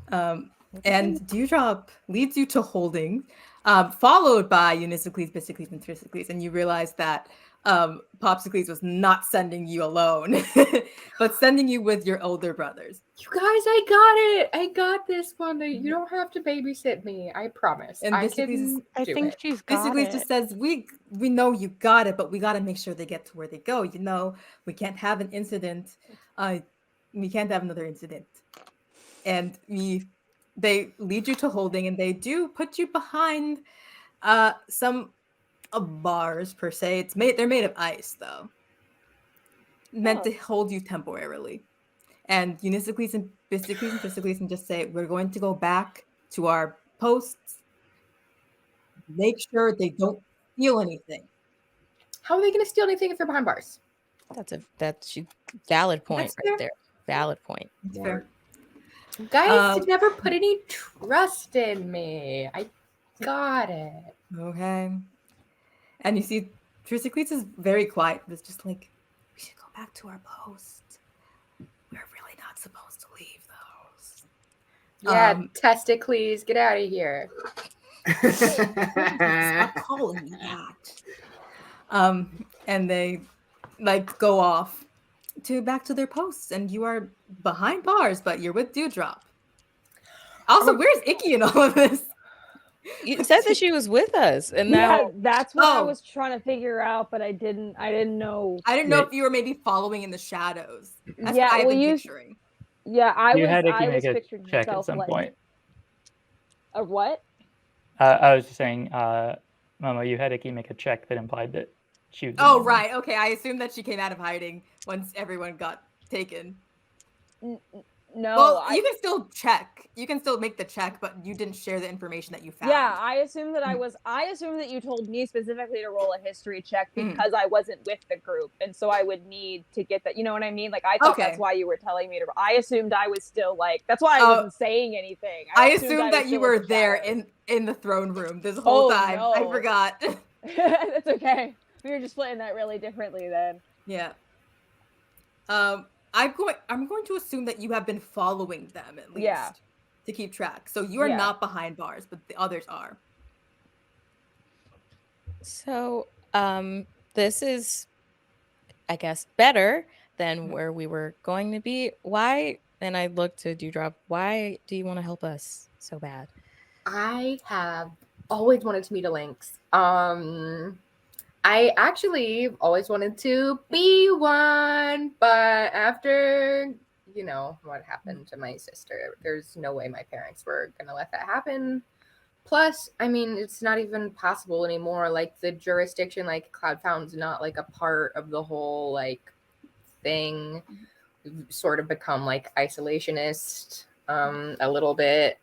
And Dewdrop leads you to holding, followed by Unisocles, Bisicles, and Trisicles, and you realize that Popsicles was not sending you alone, but sending you with your older brothers. You guys, I got it. I got this one. You don't have to babysit me. I promise. And I Bisicles, I think it. she's got Bisicles it. just says, we know you got it, but we got to make sure they get to where they go. We can't have an incident. We can't have another incident. And they lead you to holding, and they do put you behind some bars per se. They're made of ice though, meant to hold you temporarily. And Unisocles and Bisicles and Trisicles and just say, we're going to go back to our posts. Make sure they don't steal anything. How are they going to steal anything if they're behind bars? That's a valid point right there. Valid point. That's fair. Guys never put any trust in me. I got it. Okay. And you see Trisicles is very quiet. It's just like, we should go back to our post. We're really not supposed to leave those. Yeah, Testicles, get out of here. Stop calling me that. And they like go off back to their posts, and you are behind bars, but you're with Dewdrop. Also, where's Icky in all of this? You said that she was with us, and now that's what I was trying to figure out, but I didn't know. I didn't know if you were maybe following in the shadows. That's Yeah, what I've been picturing. Yeah, I had Icky was make a picturing check at myself some like point. a what? I was just saying, Momo, you had Icky make a check that implied that she was. Oh, right. Okay, I assumed that she came out of hiding once everyone got taken. No, Well, you can still check. You can still make the check, but you didn't share the information that you found. Yeah, I assumed that you told me specifically to roll a history check because I wasn't with the group, and so I would need to get that. You know what I mean? Like I thought that's why you were telling me to. I assumed I was still like. That's why I wasn't saying anything. I assumed that you were there in the throne room this whole time. No. I forgot. That's okay. We were just playing that really differently then. Yeah. I'm going to assume that you have been following them at least to keep track. So you are not behind bars, but the others are. So, this is, I guess, better than where we were going to be. Why? And I looked to Dewdrop. Why do you want to help us so bad? I have always wanted to meet a Linx. I actually always wanted to be one, but after, what happened to my sister, there's no way my parents were going to let that happen. Plus, I mean, it's not even possible anymore. Like, the jurisdiction, like, Cloud Fountain's not, like, a part of the whole, like, thing. We've sort of become, like, isolationist a little bit.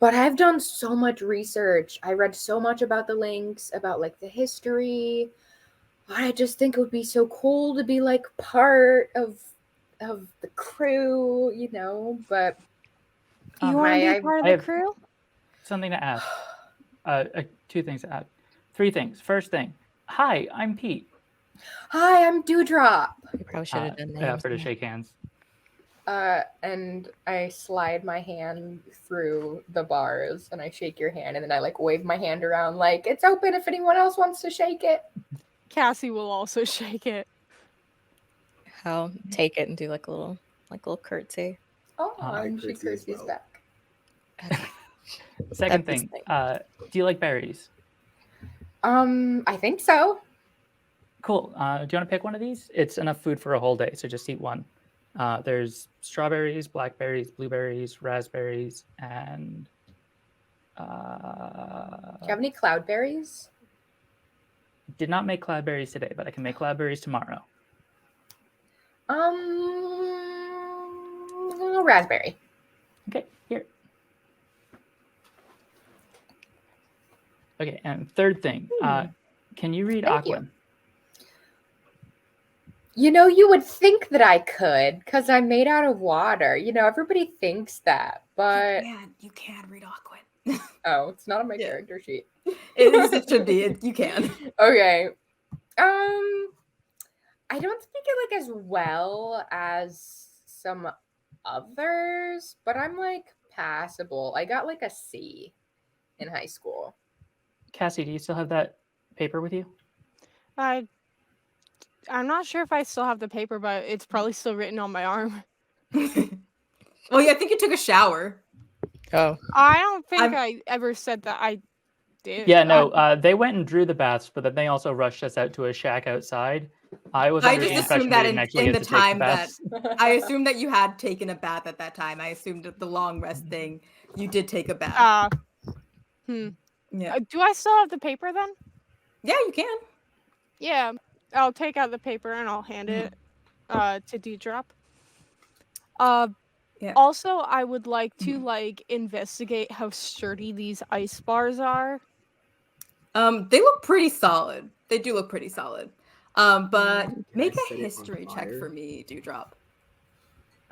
But I've done so much research. I read so much about the Linx, about like the history. I just think it would be so cool to be like part of the crew, but you want to be part of the crew? Something to ask. 2 things to add. 3 things. First thing. Hi, I'm Pete. Hi, I'm Dewdrop. We probably should have done that. Yeah, for to shake hands. And I slide my hand through the bars and I shake your hand and then I like wave my hand around like it's open if anyone else wants to shake it. Cassie will also shake it. I'll take it and do like a little curtsy. Oh, and she curtsies back. Second thing, do you like berries? I think so. Cool. Do you want to pick one of these? It's enough food for a whole day, so just eat one. There's strawberries, blackberries, blueberries, raspberries, and do you have any cloudberries? Did not make cloudberries today, but I can make cloudberries tomorrow. Raspberry. Okay, here. Okay, and third thing, can you read Aquan? You would think that I could because I'm made out of water. Everybody thinks that, but you can read Aquan. Oh, it's not on my character sheet. It should be. You can. Okay. I don't speak it like as well as some others, but I'm like passable. I got like a C in high school. Cassie, do you still have that paper with you? I'm not sure if I still have the paper, but it's probably still written on my arm. Well, yeah, I think you took a shower. Oh. I don't think I ever said that I did. Yeah, no, they went and drew the baths, but then they also rushed us out to a shack outside. I just assumed that in the time that I assumed that you had taken a bath at that time. I assumed that the long rest thing, you did take a bath. Yeah. Do I still have the paper then? Yeah, you can. Yeah. I'll take out the paper and I'll hand it to Dewdrop. Also, I would like to investigate how sturdy these ice bars are. They look pretty solid. They do look pretty solid. But make a history check for me, Dewdrop.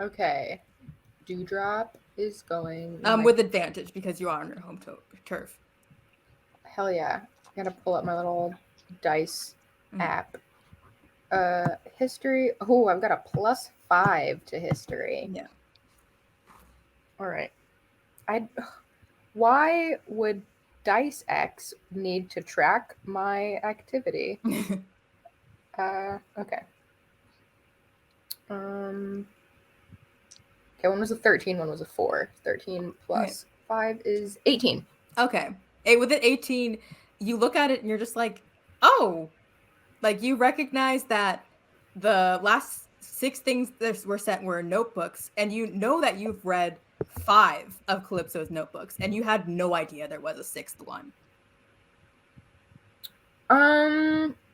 Okay. Dewdrop is going with advantage because you are on your home turf. Hell yeah. I gotta pull up my little dice app. History. Oh, I've got a +5 to history. Yeah. All right. Why would Dice X need to track my activity? Okay. Okay, one was a 13, one was a 4. 13 plus 5 is 18. Okay. With an 18, you look at it and you're just like, oh, like you recognize that the last 6 things that were sent were notebooks, and you know that you've read 5 of Calypso's notebooks, and you had no idea there was a 6th one.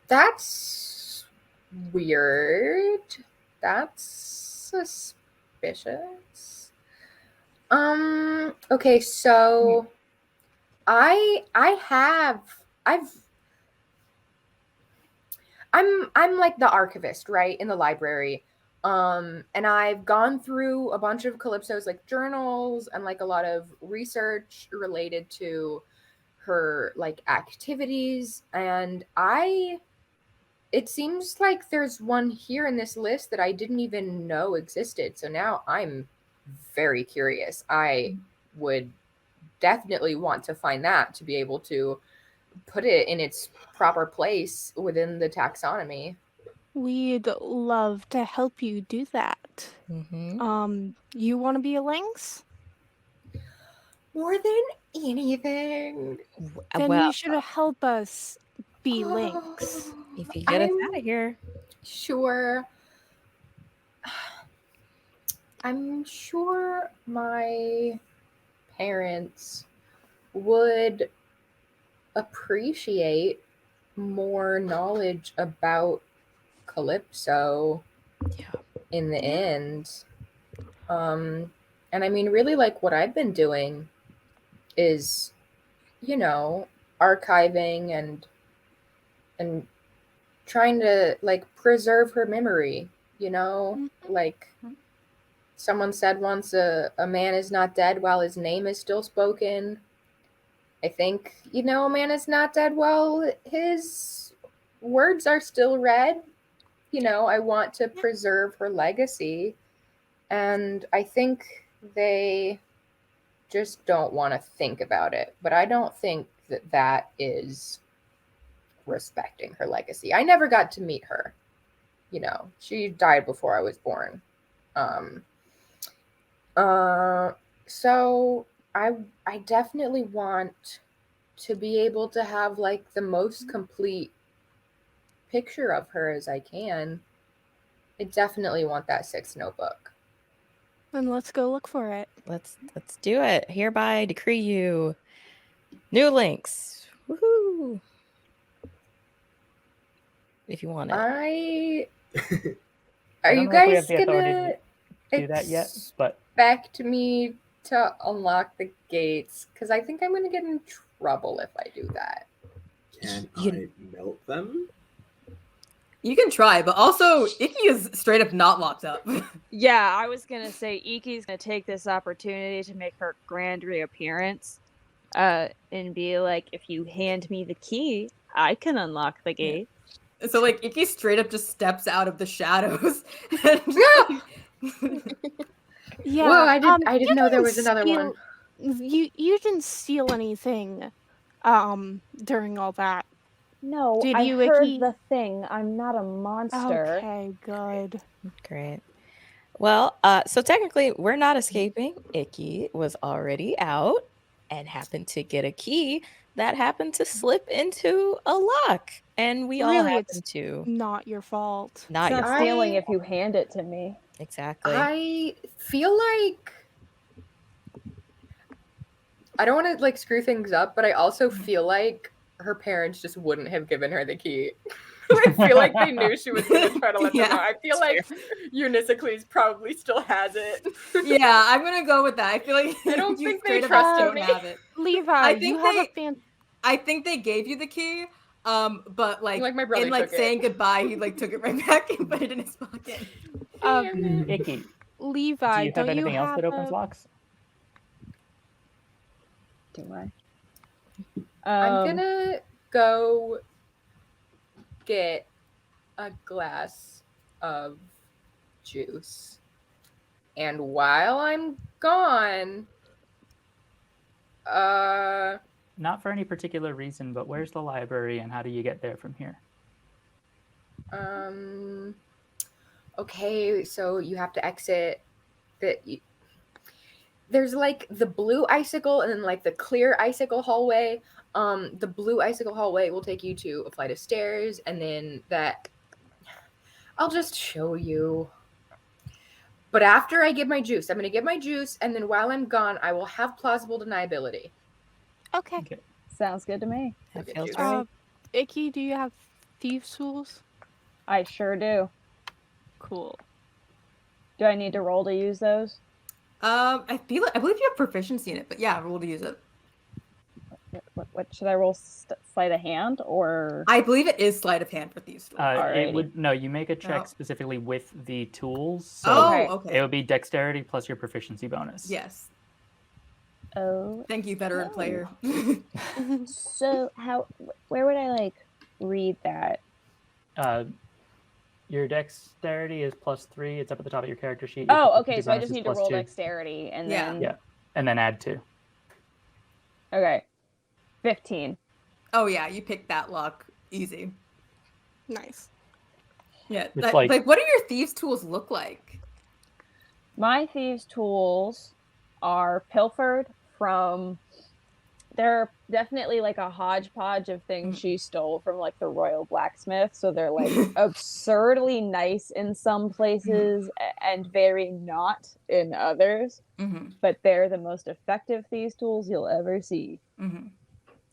That's weird. That's suspicious. Okay, so I'm like the archivist, right, in the library. And I've gone through a bunch of Calypso's like journals and like a lot of research related to her like activities, and it seems like there's one here in this list that I didn't even know existed. So now I'm very curious. I would definitely want to find that to be able to put it in its proper place within the taxonomy. We'd love to help you do that. You want to be a Linx? More than anything. Then you should help us be Linx. If you get us out of here. Sure. I'm sure my parents would appreciate more knowledge about Calypso in the end. And I mean, really, like, what I've been doing is, you know, archiving and trying to like preserve her memory, you know, like someone said once, a man is not dead while his name is still spoken. I think, you know, a man is not dead while his words are still read. You know, I want to preserve her legacy, and I think they just don't want to think about it. But I don't think that that is respecting her legacy. I never got to meet her. You know, she died before I was born. So I definitely want to be able to have like the most complete picture of her as I can. I definitely want that 6th notebook. Then let's go look for it. Let's do it. Hereby decree you new Linx. Woohoo! If you want it. Are you guys gonna gonna do that yet? But expect me to unlock the gates? Because I think I'm gonna get in trouble if I do that. Can I melt them? You can try, but also Icky is straight up not locked up. Yeah, I was gonna say Iki's gonna take this opportunity to make her grand reappearance, and be like, "If you hand me the key, I can unlock the gate." So like Icky straight up just steps out of the shadows. Yeah. Whoa, I didn't know there was another one. You didn't steal anything during all that. No, Did I you, heard Icky? the thing. I'm not a monster. Okay, good. Great. Well, so technically we're not escaping. Icky was already out and happened to get a key that happened to slip into a lock. And we all Really, happened it's to. not your fault. Not It's your not fault. stealing if you hand it to me. Exactly. I feel like I don't want to like screw things up, but I also feel like her parents just wouldn't have given her the key. I feel like they knew she was going to try to let them know. I feel like Unisicles probably still has it. Yeah, I'm gonna go with that. I feel like I don't you think they straight up trusted don't me. have it. Levi, I think you have a fan. I think they gave you the key, but like my brother in like took it. saying goodbye, he like took it right back and put it in his pocket. Icky, Levi, do you have don't anything you else have that opens locks? Do I? I'm gonna go get a glass of juice. And while I'm gone, Not for any particular reason, but where's the library and how do you get there from here? Okay, so you have to exit there's like the blue icicle and then like the clear icicle hallway. The blue icicle hallway will take you to a flight of stairs, and then I'll just show you. But after I get my juice, I'm going to get my juice, and then while I'm gone, I will have plausible deniability. Okay. Sounds good to me. That feels juice. right. Icky, do you have thieves' tools? I sure do. Cool. Do I need to roll to use those? I believe you have proficiency in it, but yeah, roll to use it. What should I roll? Sleight of hand or? I believe it is sleight of hand for these tools. It would you make a check specifically with the tools. So okay. It would be dexterity plus your proficiency bonus. Yes. Oh. Thank you, veteran player. So where would I like read that? Your dexterity is +3. It's up at the top of your character sheet. Oh, okay. So I just need to roll dexterity and then and then add 2. Okay. 15. Oh yeah, you picked that lock easy. Nice. Yeah. Like what do your thieves' tools look like? My thieves' tools are pilfered from. They're definitely like a hodgepodge of things she stole from like the royal blacksmith. So they're like absurdly nice in some places and very not in others. But they're the most effective thieves' tools you'll ever see.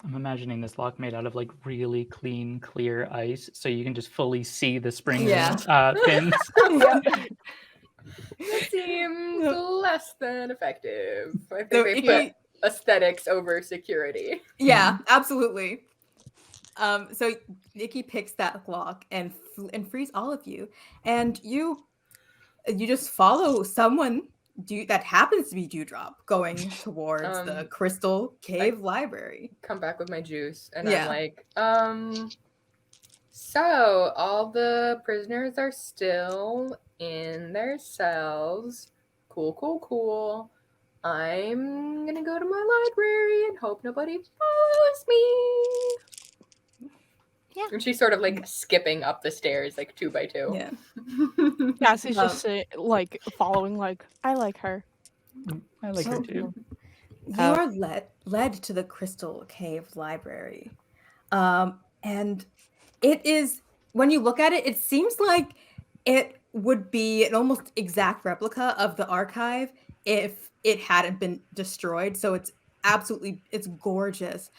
I'm imagining this lock made out of like really clean, clear ice, so you can just fully see the springs and pins. It seems less than effective. I think they put aesthetics over security. Yeah, absolutely. So Nikki picks that lock and frees all of you, and you just follow someone that happens to be Dewdrop going towards the Crystal Cave Library. Come back with my juice, and I'm like, so all the prisoners are still in their cells. Cool. I'm gonna go to my library and hope nobody follows me. Yeah. And she's sort of like skipping up the stairs, like 2 by 2. Yeah. Cassie's just like following, like, I like her. I like her too. You are led to the Crystal Cave Library. And it is, when you look at it, it seems like it would be an almost exact replica of the archive if it hadn't been destroyed. So it's gorgeous.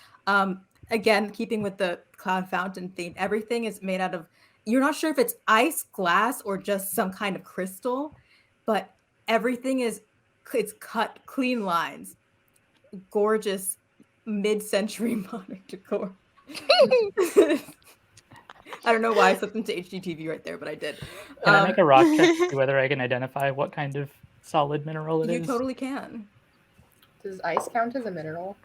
Again, keeping with the Cloud Fountain theme, everything is made out of, you're not sure if it's ice, glass, or just some kind of crystal, but everything it's cut clean lines. Gorgeous mid-century modern decor. I don't know why I slipped into HGTV right there, but I did. Can I make a rock check to see whether I can identify what kind of solid mineral it is? You totally can. Does ice count as a mineral?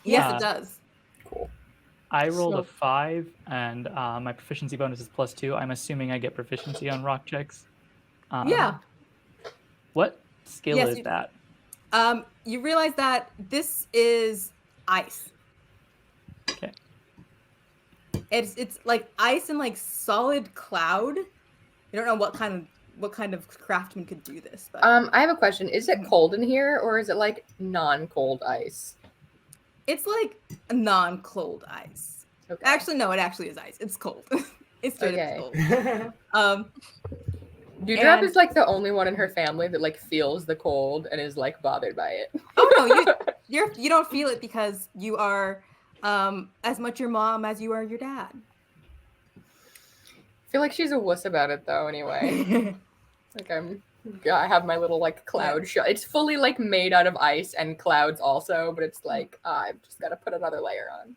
Yes, it does. Cool. I rolled a 5, and my proficiency bonus is +2. I'm assuming I get proficiency on rock checks. Yeah. What skill is that? You realize that this is ice. Okay. It's like ice and like solid cloud. You don't know what kind of craftsman could do this. But I have a question. Is it cold in here, or is it like non-cold ice? It's like a non-cold ice. Okay. Actually, no, it actually is ice. It's cold. It's straight up cold. Dewdrop is like the only one in her family that like feels the cold and is like bothered by it. Oh no, you don't feel it because you are as much your mom as you are your dad. I feel like she's a wuss about it though. Anyway, like I have my little like cloud shell. It's fully like made out of ice and clouds also, but it's like I've just got to put another layer on.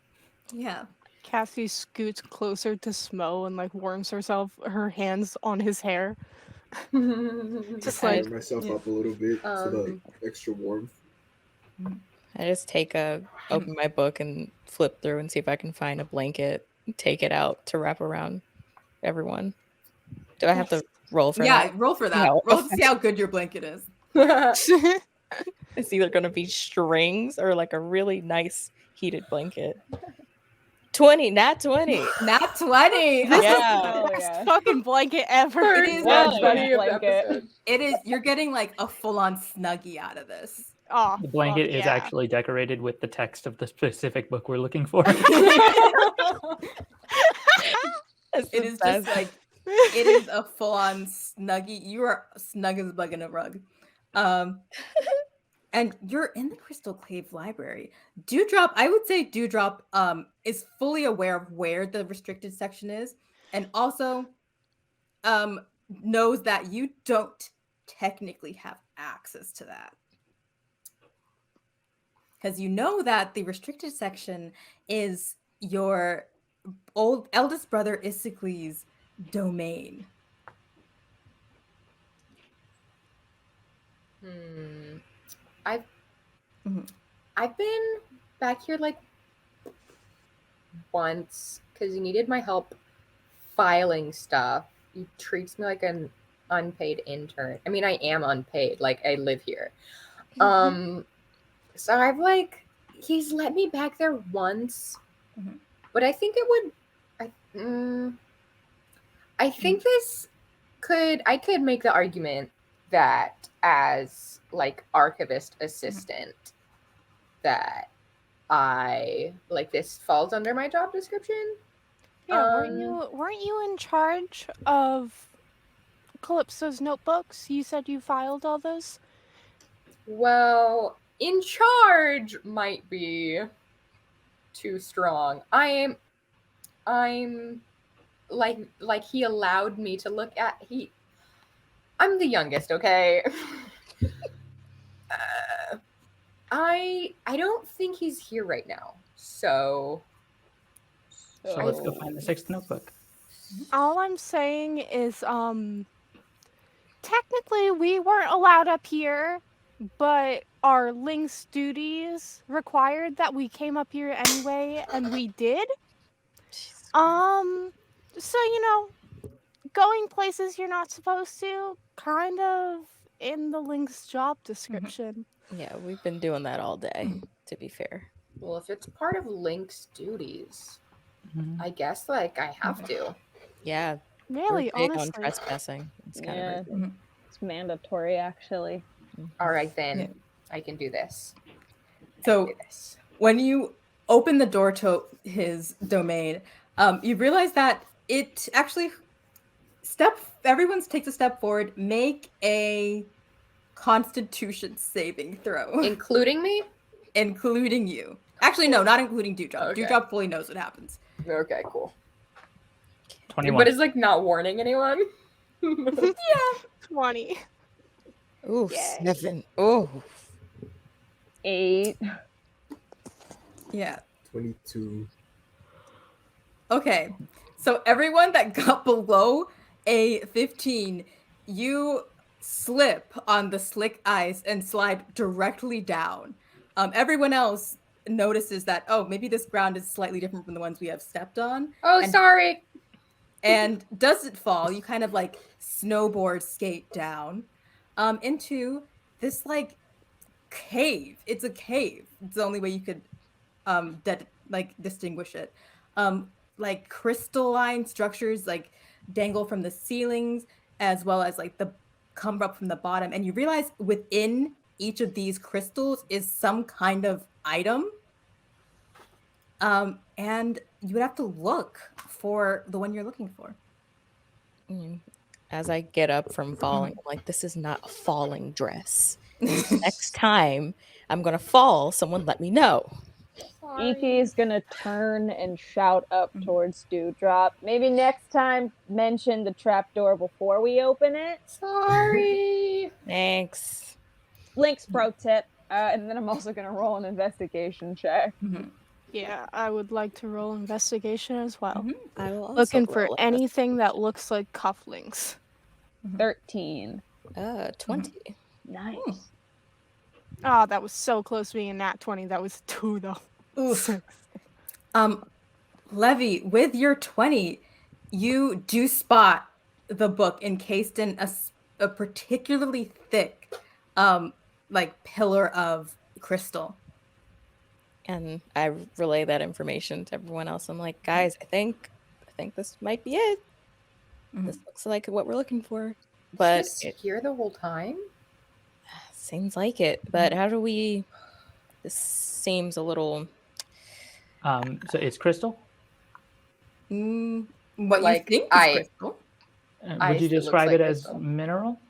Yeah. Cassie scoots closer to Smo and like warms her hands on his hair. Just like myself up a little bit so the extra warmth. I just open my book and flip through and see if I can find a blanket, take it out to wrap around everyone. Do I have to roll for that? Yeah, roll for that. No. Roll to see how good your blanket is. It's either going to be strings or like a really nice heated blanket. 20, nat 20. Nat 20. This is the best fucking blanket ever. It is blanket. It is. You're getting like a full-on Snuggie out of this. Oh, the blanket is actually decorated with the text of the specific book we're looking for. It is just like, it is a full-on Snuggie. You are snug as a bug in a rug. And you're in the Crystal Cave Library. Dewdrop, I would say Dewdrop is fully aware of where the restricted section is, and also knows that you don't technically have access to that. Because you know that the restricted section is your eldest brother Isicles' domain. I've Mhm. I've been back here like once because you needed my help filing stuff. He treats me like an unpaid intern. I mean, I am unpaid. Like, I live here. So I've like, he's let me back there once, but I think it would. I think I could make the argument that as like archivist assistant, that I like this falls under my job description. Yeah, weren't you in charge of Calypso's notebooks? You said you filed all those? Well, in charge might be too strong. I'm like he allowed me to look at I'm the youngest, okay? I don't think he's here right now. So let's go find the 6th notebook. All I'm saying is technically we weren't allowed up here, but our Linx duties required that we came up here anyway, and we did. So going places you're not supposed to, kind of in the Linx job description. Yeah, we've been doing that all day, to be fair. Well, if it's part of Linx duties, I guess like I have to. Yeah. Really, we're big honestly. on trespassing. It's kind of it's mandatory actually. All right then, I can do this. So when you open the door to his domain, you realize that it actually everyone takes a step forward. Make a Constitution saving throw, including me, including you. Actually, no, not including Dewdrop. Okay. Dewdrop fully knows what happens. Okay, cool. 21. But it's like not warning anyone. Yeah, 20. Ooh, 7. Oh. 8. Yeah. 22. Okay, so everyone that got below a 15, you slip on the slick ice and slide directly down. Everyone else notices that, oh, maybe this ground is slightly different from the ones we have stepped on. Oh, sorry. And doesn't fall. You kind of like snowboard skate down into this like cave. It's a cave. It's the only way you could distinguish it. Like crystalline structures like dangle from the ceilings, as well as like the come up from the bottom. And you realize within each of these crystals is some kind of item. And you would have to look for the one you're looking for. As I get up from falling, I'm like, this is not a falling dress. Next time I'm going to fall, someone let me know. Iki is gonna turn and shout up towards Dewdrop. Maybe next time mention the trapdoor before we open it. Sorry. Thanks. Linx pro tip. And then I'm also gonna roll an investigation check. Yeah, I would like to roll investigation as well. I will also Looking for roll anything that looks like cufflinks. 13. 20. Nice. Oh, that was so close to being a nat 20. That was 2 though. Oof. Levy, with your 20, you do spot the book encased in a particularly thick like pillar of crystal. And I relay that information to everyone else. I'm like, guys, I think this might be it. This looks like what we're looking for. But Just here the whole time? Seems like it. But how do we... This seems a little... So it's crystal? What like, you think is crystal. Would you describe it as mineral?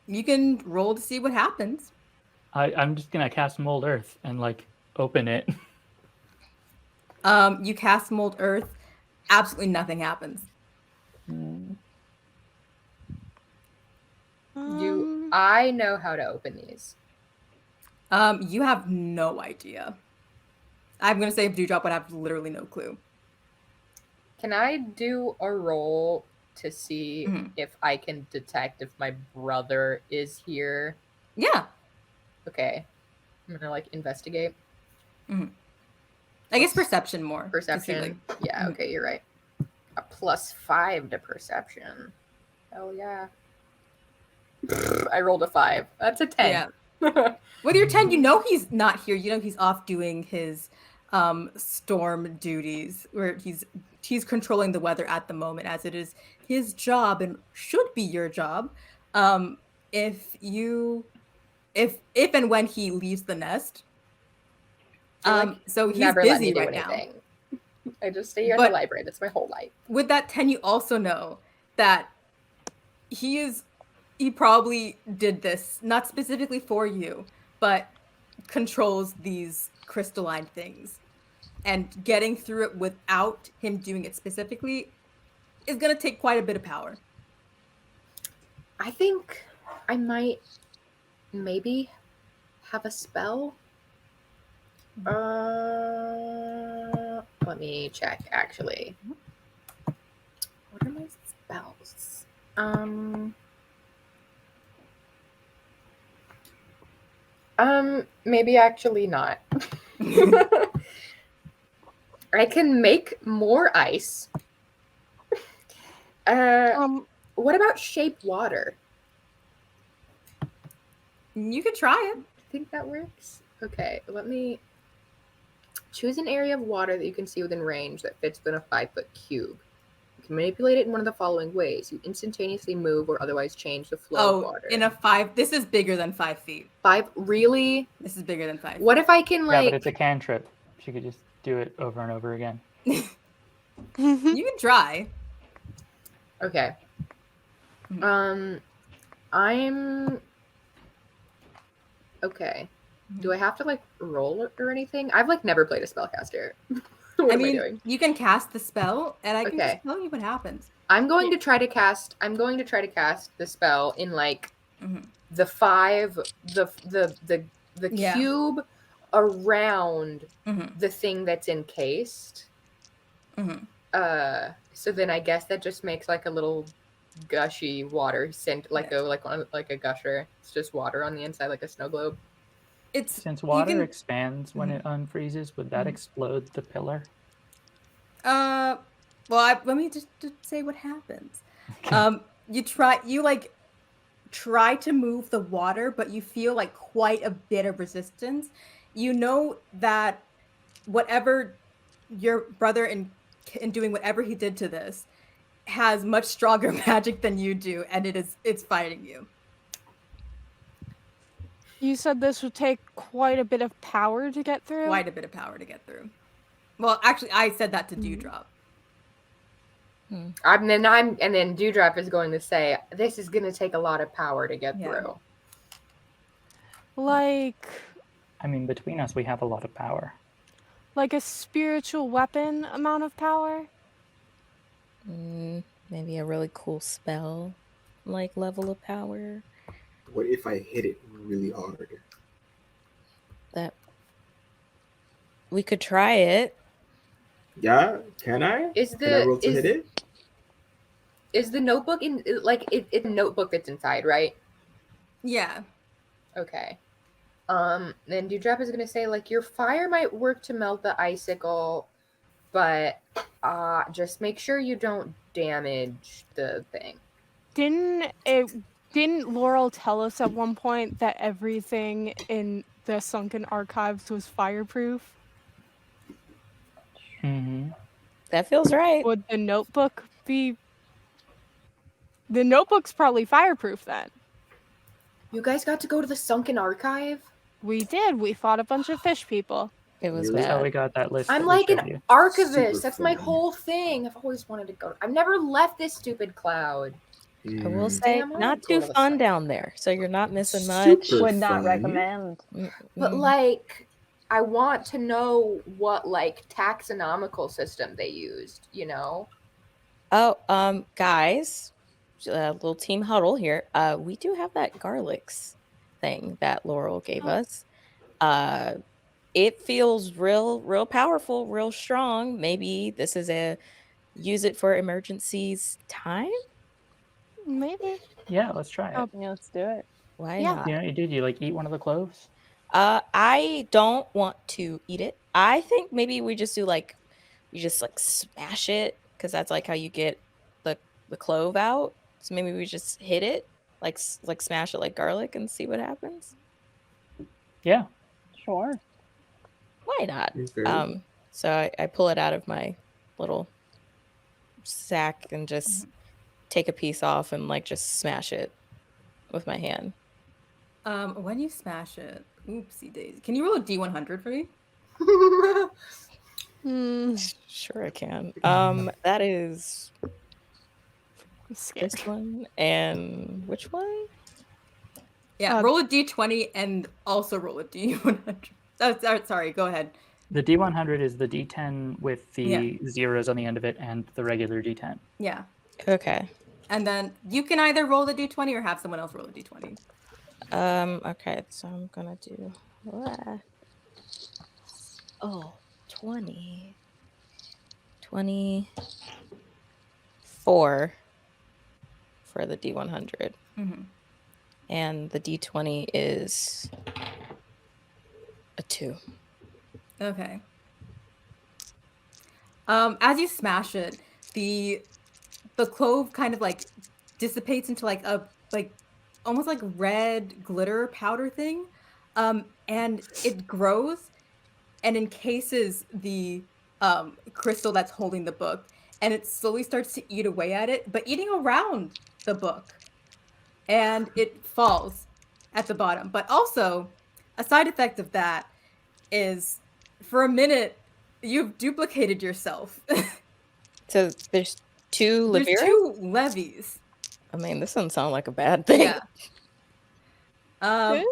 You can roll to see what happens. I'm just going to cast Mold Earth and like open it. You cast Mold Earth. Absolutely nothing happens. Do I know how to open these? You have no idea. I'm gonna say Dewdrop would have literally no clue. Can I do a roll to see if I can detect if my brother is here? Yeah. Okay. I'm gonna like investigate. I guess perception more. Perception. Yeah, okay, you're right. A +5 to perception. Hell yeah. I rolled a 5. That's a 10. Yeah. With your 10, you know he's not here. You know he's off doing his storm duties, where he's controlling the weather at the moment, as it is his job and should be your job. If and when he leaves the nest. So he's never busy let me do right anything. now. I just stay here in the library. That's my whole life. With that 10, you also know that he probably did this, not specifically for you, but controls these crystalline things. And getting through it without him doing it specifically is going to take quite a bit of power. I think I might maybe have a spell. Let me check, actually. What are my spells? Maybe actually not. I can make more ice. What about shape water? You could try it. I think that works. Okay, let me choose an area of water that you can see within range that fits within a 5-foot cube. You can manipulate it in one of the following ways. You instantaneously move or otherwise change the flow of water. In a 5, this is bigger than 5 feet. 5, really? This is bigger than 5 feet. What if I can Yeah, but it's a cantrip. She could just do it over and over again. You can try. Okay. I'm okay. Do I have to like roll or anything? I've like never played a spellcaster. What am I doing? You can cast the spell, and I can just tell you what happens. I'm going to try to cast the spell in like the cube around the thing that's encased. So then I guess that just makes like a little gushy water scent, like a gusher. It's just water on the inside, like a snow globe. Since water expands when it unfreezes, would that explode the pillar? Well, let me just say what happens. You try to move the water, but you feel like quite a bit of resistance. You know that whatever your brother in doing whatever he did to this has much stronger magic than you do, and it's fighting you. You said this would take quite a bit of power to get through? Quite a bit of power to get through. Well, actually, I said that to Dewdrop. And then Dewdrop is going to say, this is going to take a lot of power to get through. Like... I mean, between us, we have a lot of power. Like a spiritual weapon amount of power? Maybe a really cool spell, like level of power. What if I hit it really hard? That we could try it. Yeah, can I? Can I roll to hit it? Is the notebook in it's a notebook that's inside, right? Yeah. Okay. Then Dewdrop is gonna say, like, your fire might work to melt the icicle, but just make sure you don't damage the thing. Didn't Laurel tell us at one point that everything in the Sunken Archives was fireproof? That feels right. Would the notebook be... The notebook's probably fireproof then. You guys got to go to the Sunken Archive? We did. We fought a bunch of fish people. It was That's bad. how we got that list. I'm like an archivist. That's my whole thing. I've always wanted to go. I've never left this stupid cloud. I will say, not too fun down there, so you're not missing much. Would not recommend. But like, I want to know what like taxonomical system they used. You know? Oh, guys, little team huddle here. We do have that garlics thing that Laurel gave us. It feels real powerful, real strong. Maybe this is a use it for emergencies time. Maybe. Yeah, let's try it. Yeah, let's do it. Why Yeah. not? You know what you do? You like eat one of the cloves? I don't want to eat it. I think maybe we just do like you just like smash it because that's like how you get the clove out. So maybe we just hit it like smash it like garlic and see what happens. Yeah. Sure. Why not? Okay. So I pull it out of my little sack and just take a piece off and like just smash it with my hand. When you smash it, oopsie daisy. Can you roll a D100 for me? Sure I can. That is this one and which one? Yeah, roll a D20 and also roll a D100. Oh, sorry, go ahead. The D100 is the D10 with the zeros on the end of it and the regular D10. Yeah. Okay. And then you can either roll the D20 or have someone else roll a D20. Okay, so I'm gonna do 20. 24 for the D100. And the D20 is a 2. Okay. As you smash it, the clove kind of like dissipates into like a almost like red glitter powder thing, and it grows and encases the crystal that's holding the book, and it slowly starts to eat away at it, but eating around the book, and it falls at the bottom. But also, a side effect of that is, for a minute, you've duplicated yourself. So there's 2 leviras? There's 2 levies. I mean, this doesn't sound like a bad thing. Yeah.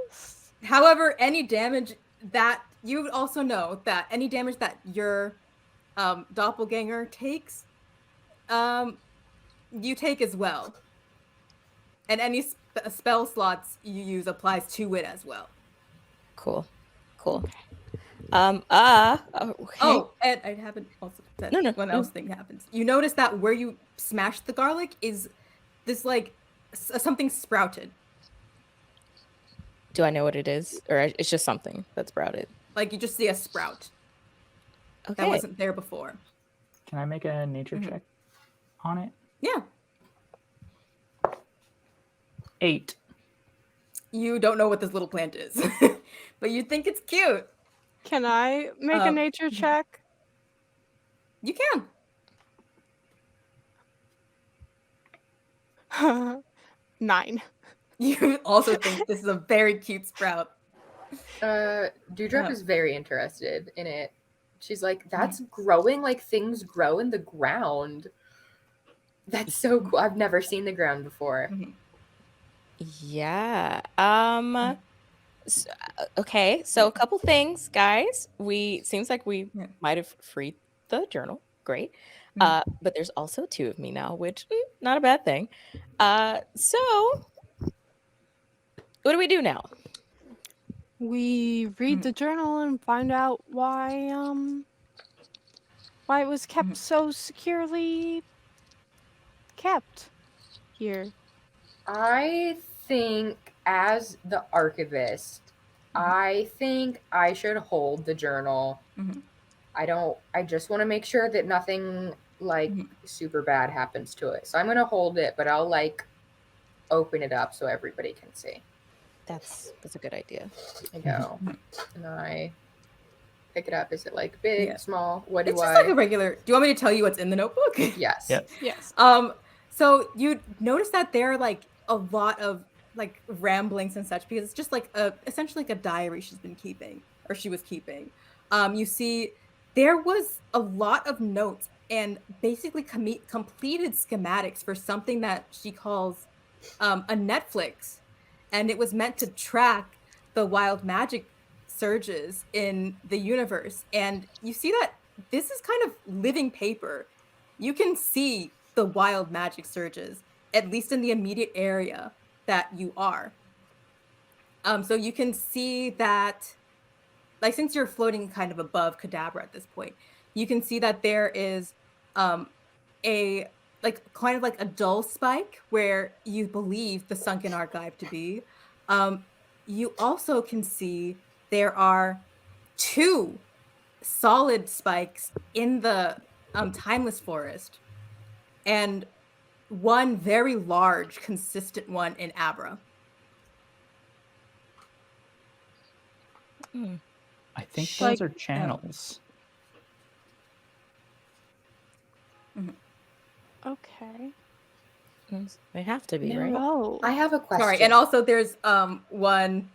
However, any damage that you also know that any damage that your doppelganger takes, you take as well. And any spell slots you use applies to it as well. Cool. Okay. Oh, and I haven't also said one else thing happens. You notice that where you smashed the garlic is this like something sprouted. Do I know what it is, or it's just something that sprouted? Like you just see a sprout. Okay. That wasn't there before. Can I make a nature check on it? Yeah. 8. You don't know what this little plant is, but you think it's cute. Can I make a nature check? You can. 9. You also think this is a very cute sprout. Dewdrop is very interested in it. She's like, that's growing like things grow in the ground. That's so cool. I've never seen the ground before. Yeah. Okay. So a couple things, guys. Seems like we might have freed the journal. Great. But there's also 2 of me now, which not a bad thing. So what do we do now? We read the journal and find out why it was kept so securely kept here. I think as the archivist, I think I should hold the journal. I just want to make sure that nothing like super bad happens to it. So I'm going to hold it, but I'll like open it up so everybody can see. That's a good idea. I go and I pick it up. Is it like big, small? What do It's just like a regular. Do you want me to tell you what's in the notebook? Yes. Yep. Yes. So you notice that there are like a lot of like ramblings and such, because it's just like essentially like a diary she was keeping. You see there was a lot of notes and basically completed schematics for something that she calls a Netflix, and it was meant to track the wild magic surges in the universe. And you see that this is kind of living paper. You can see the wild magic surges, at least in the immediate area that you are. So you can see that, like, since you're floating kind of above Kadabra at this point, you can see that there is a like kind of like a dull spike where you believe the Sunken Archive to be. You also can see there are 2 solid spikes in the Timeless Forest, and 1 very large, consistent one in Abra. I think Like- those are channels. Okay. They have to be, No. right? Oh. I have a question. Sorry, and also there's one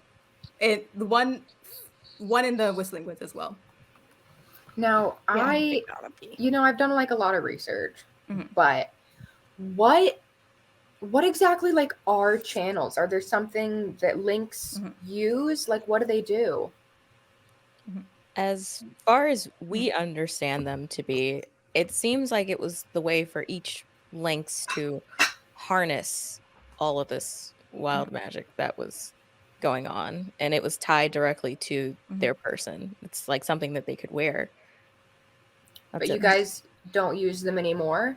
in the Whistling Woods as well. Now, Yeah, they gotta be. I've done like a lot of research, Mhm. but what exactly like are channels? Are there something that Linx use? Like, what do they do? As far as we understand them to be, it seems like it was the way for each Linx to harness all of this wild magic that was going on, and it was tied directly to their person. It's like something that they could wear. But you guys don't use them anymore?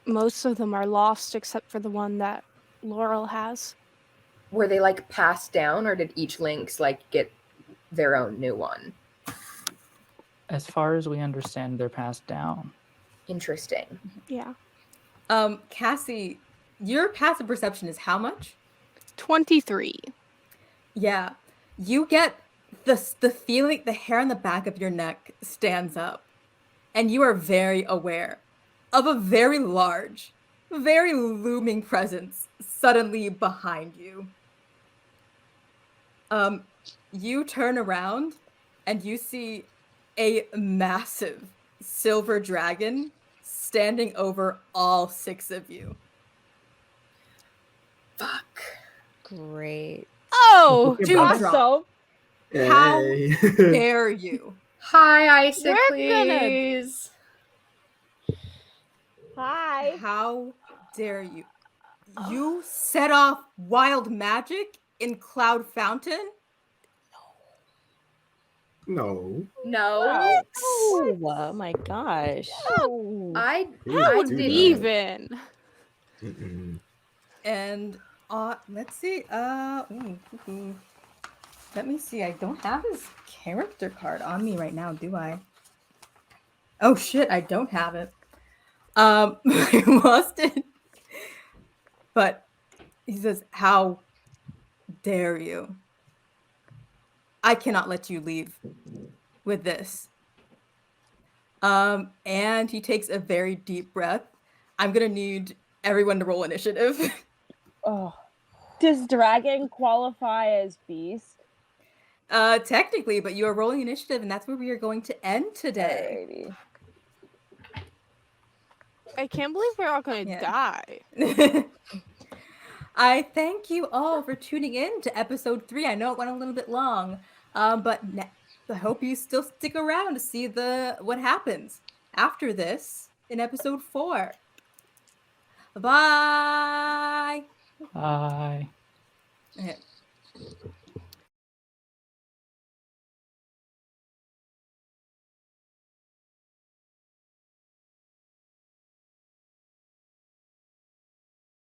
Most of them are lost except for the one that Laurel has. Were they like passed down, or did each Linx like get their own new one? As far as we understand, they're passed down. Interesting. Yeah. Cassie, your passive perception is how much? 23. Yeah. You get the feeling, the hair on the back of your neck stands up, and you are very aware of a very large, very looming presence suddenly behind you. You turn around and you see a massive silver dragon standing over all 6 of you. Fuck. Great. Oh, Do drop. How Hey. dare you? Hi, Isaac, We're gonna- please. Hi. How dare you? You set off wild magic in Cloud Fountain? No. No. Oh my gosh. I Who would How do that? even? Mm-mm. And let's see. Let me see. I don't have his character card on me right now, do I? Oh shit, I don't have it. I lost it. But he says, "How dare you? I cannot let you leave with this." And he takes a very deep breath. I'm gonna need everyone to roll initiative. Oh. Does dragon qualify as beast? Technically, but you are rolling initiative, and that's where we are going to end today. Alrighty. I can't believe we're all gonna Yeah. die. I thank you all for tuning in to episode 3. I know it went a little bit long, but I hope you still stick around to see what happens after this in episode 4. Bye. Bye. Okay.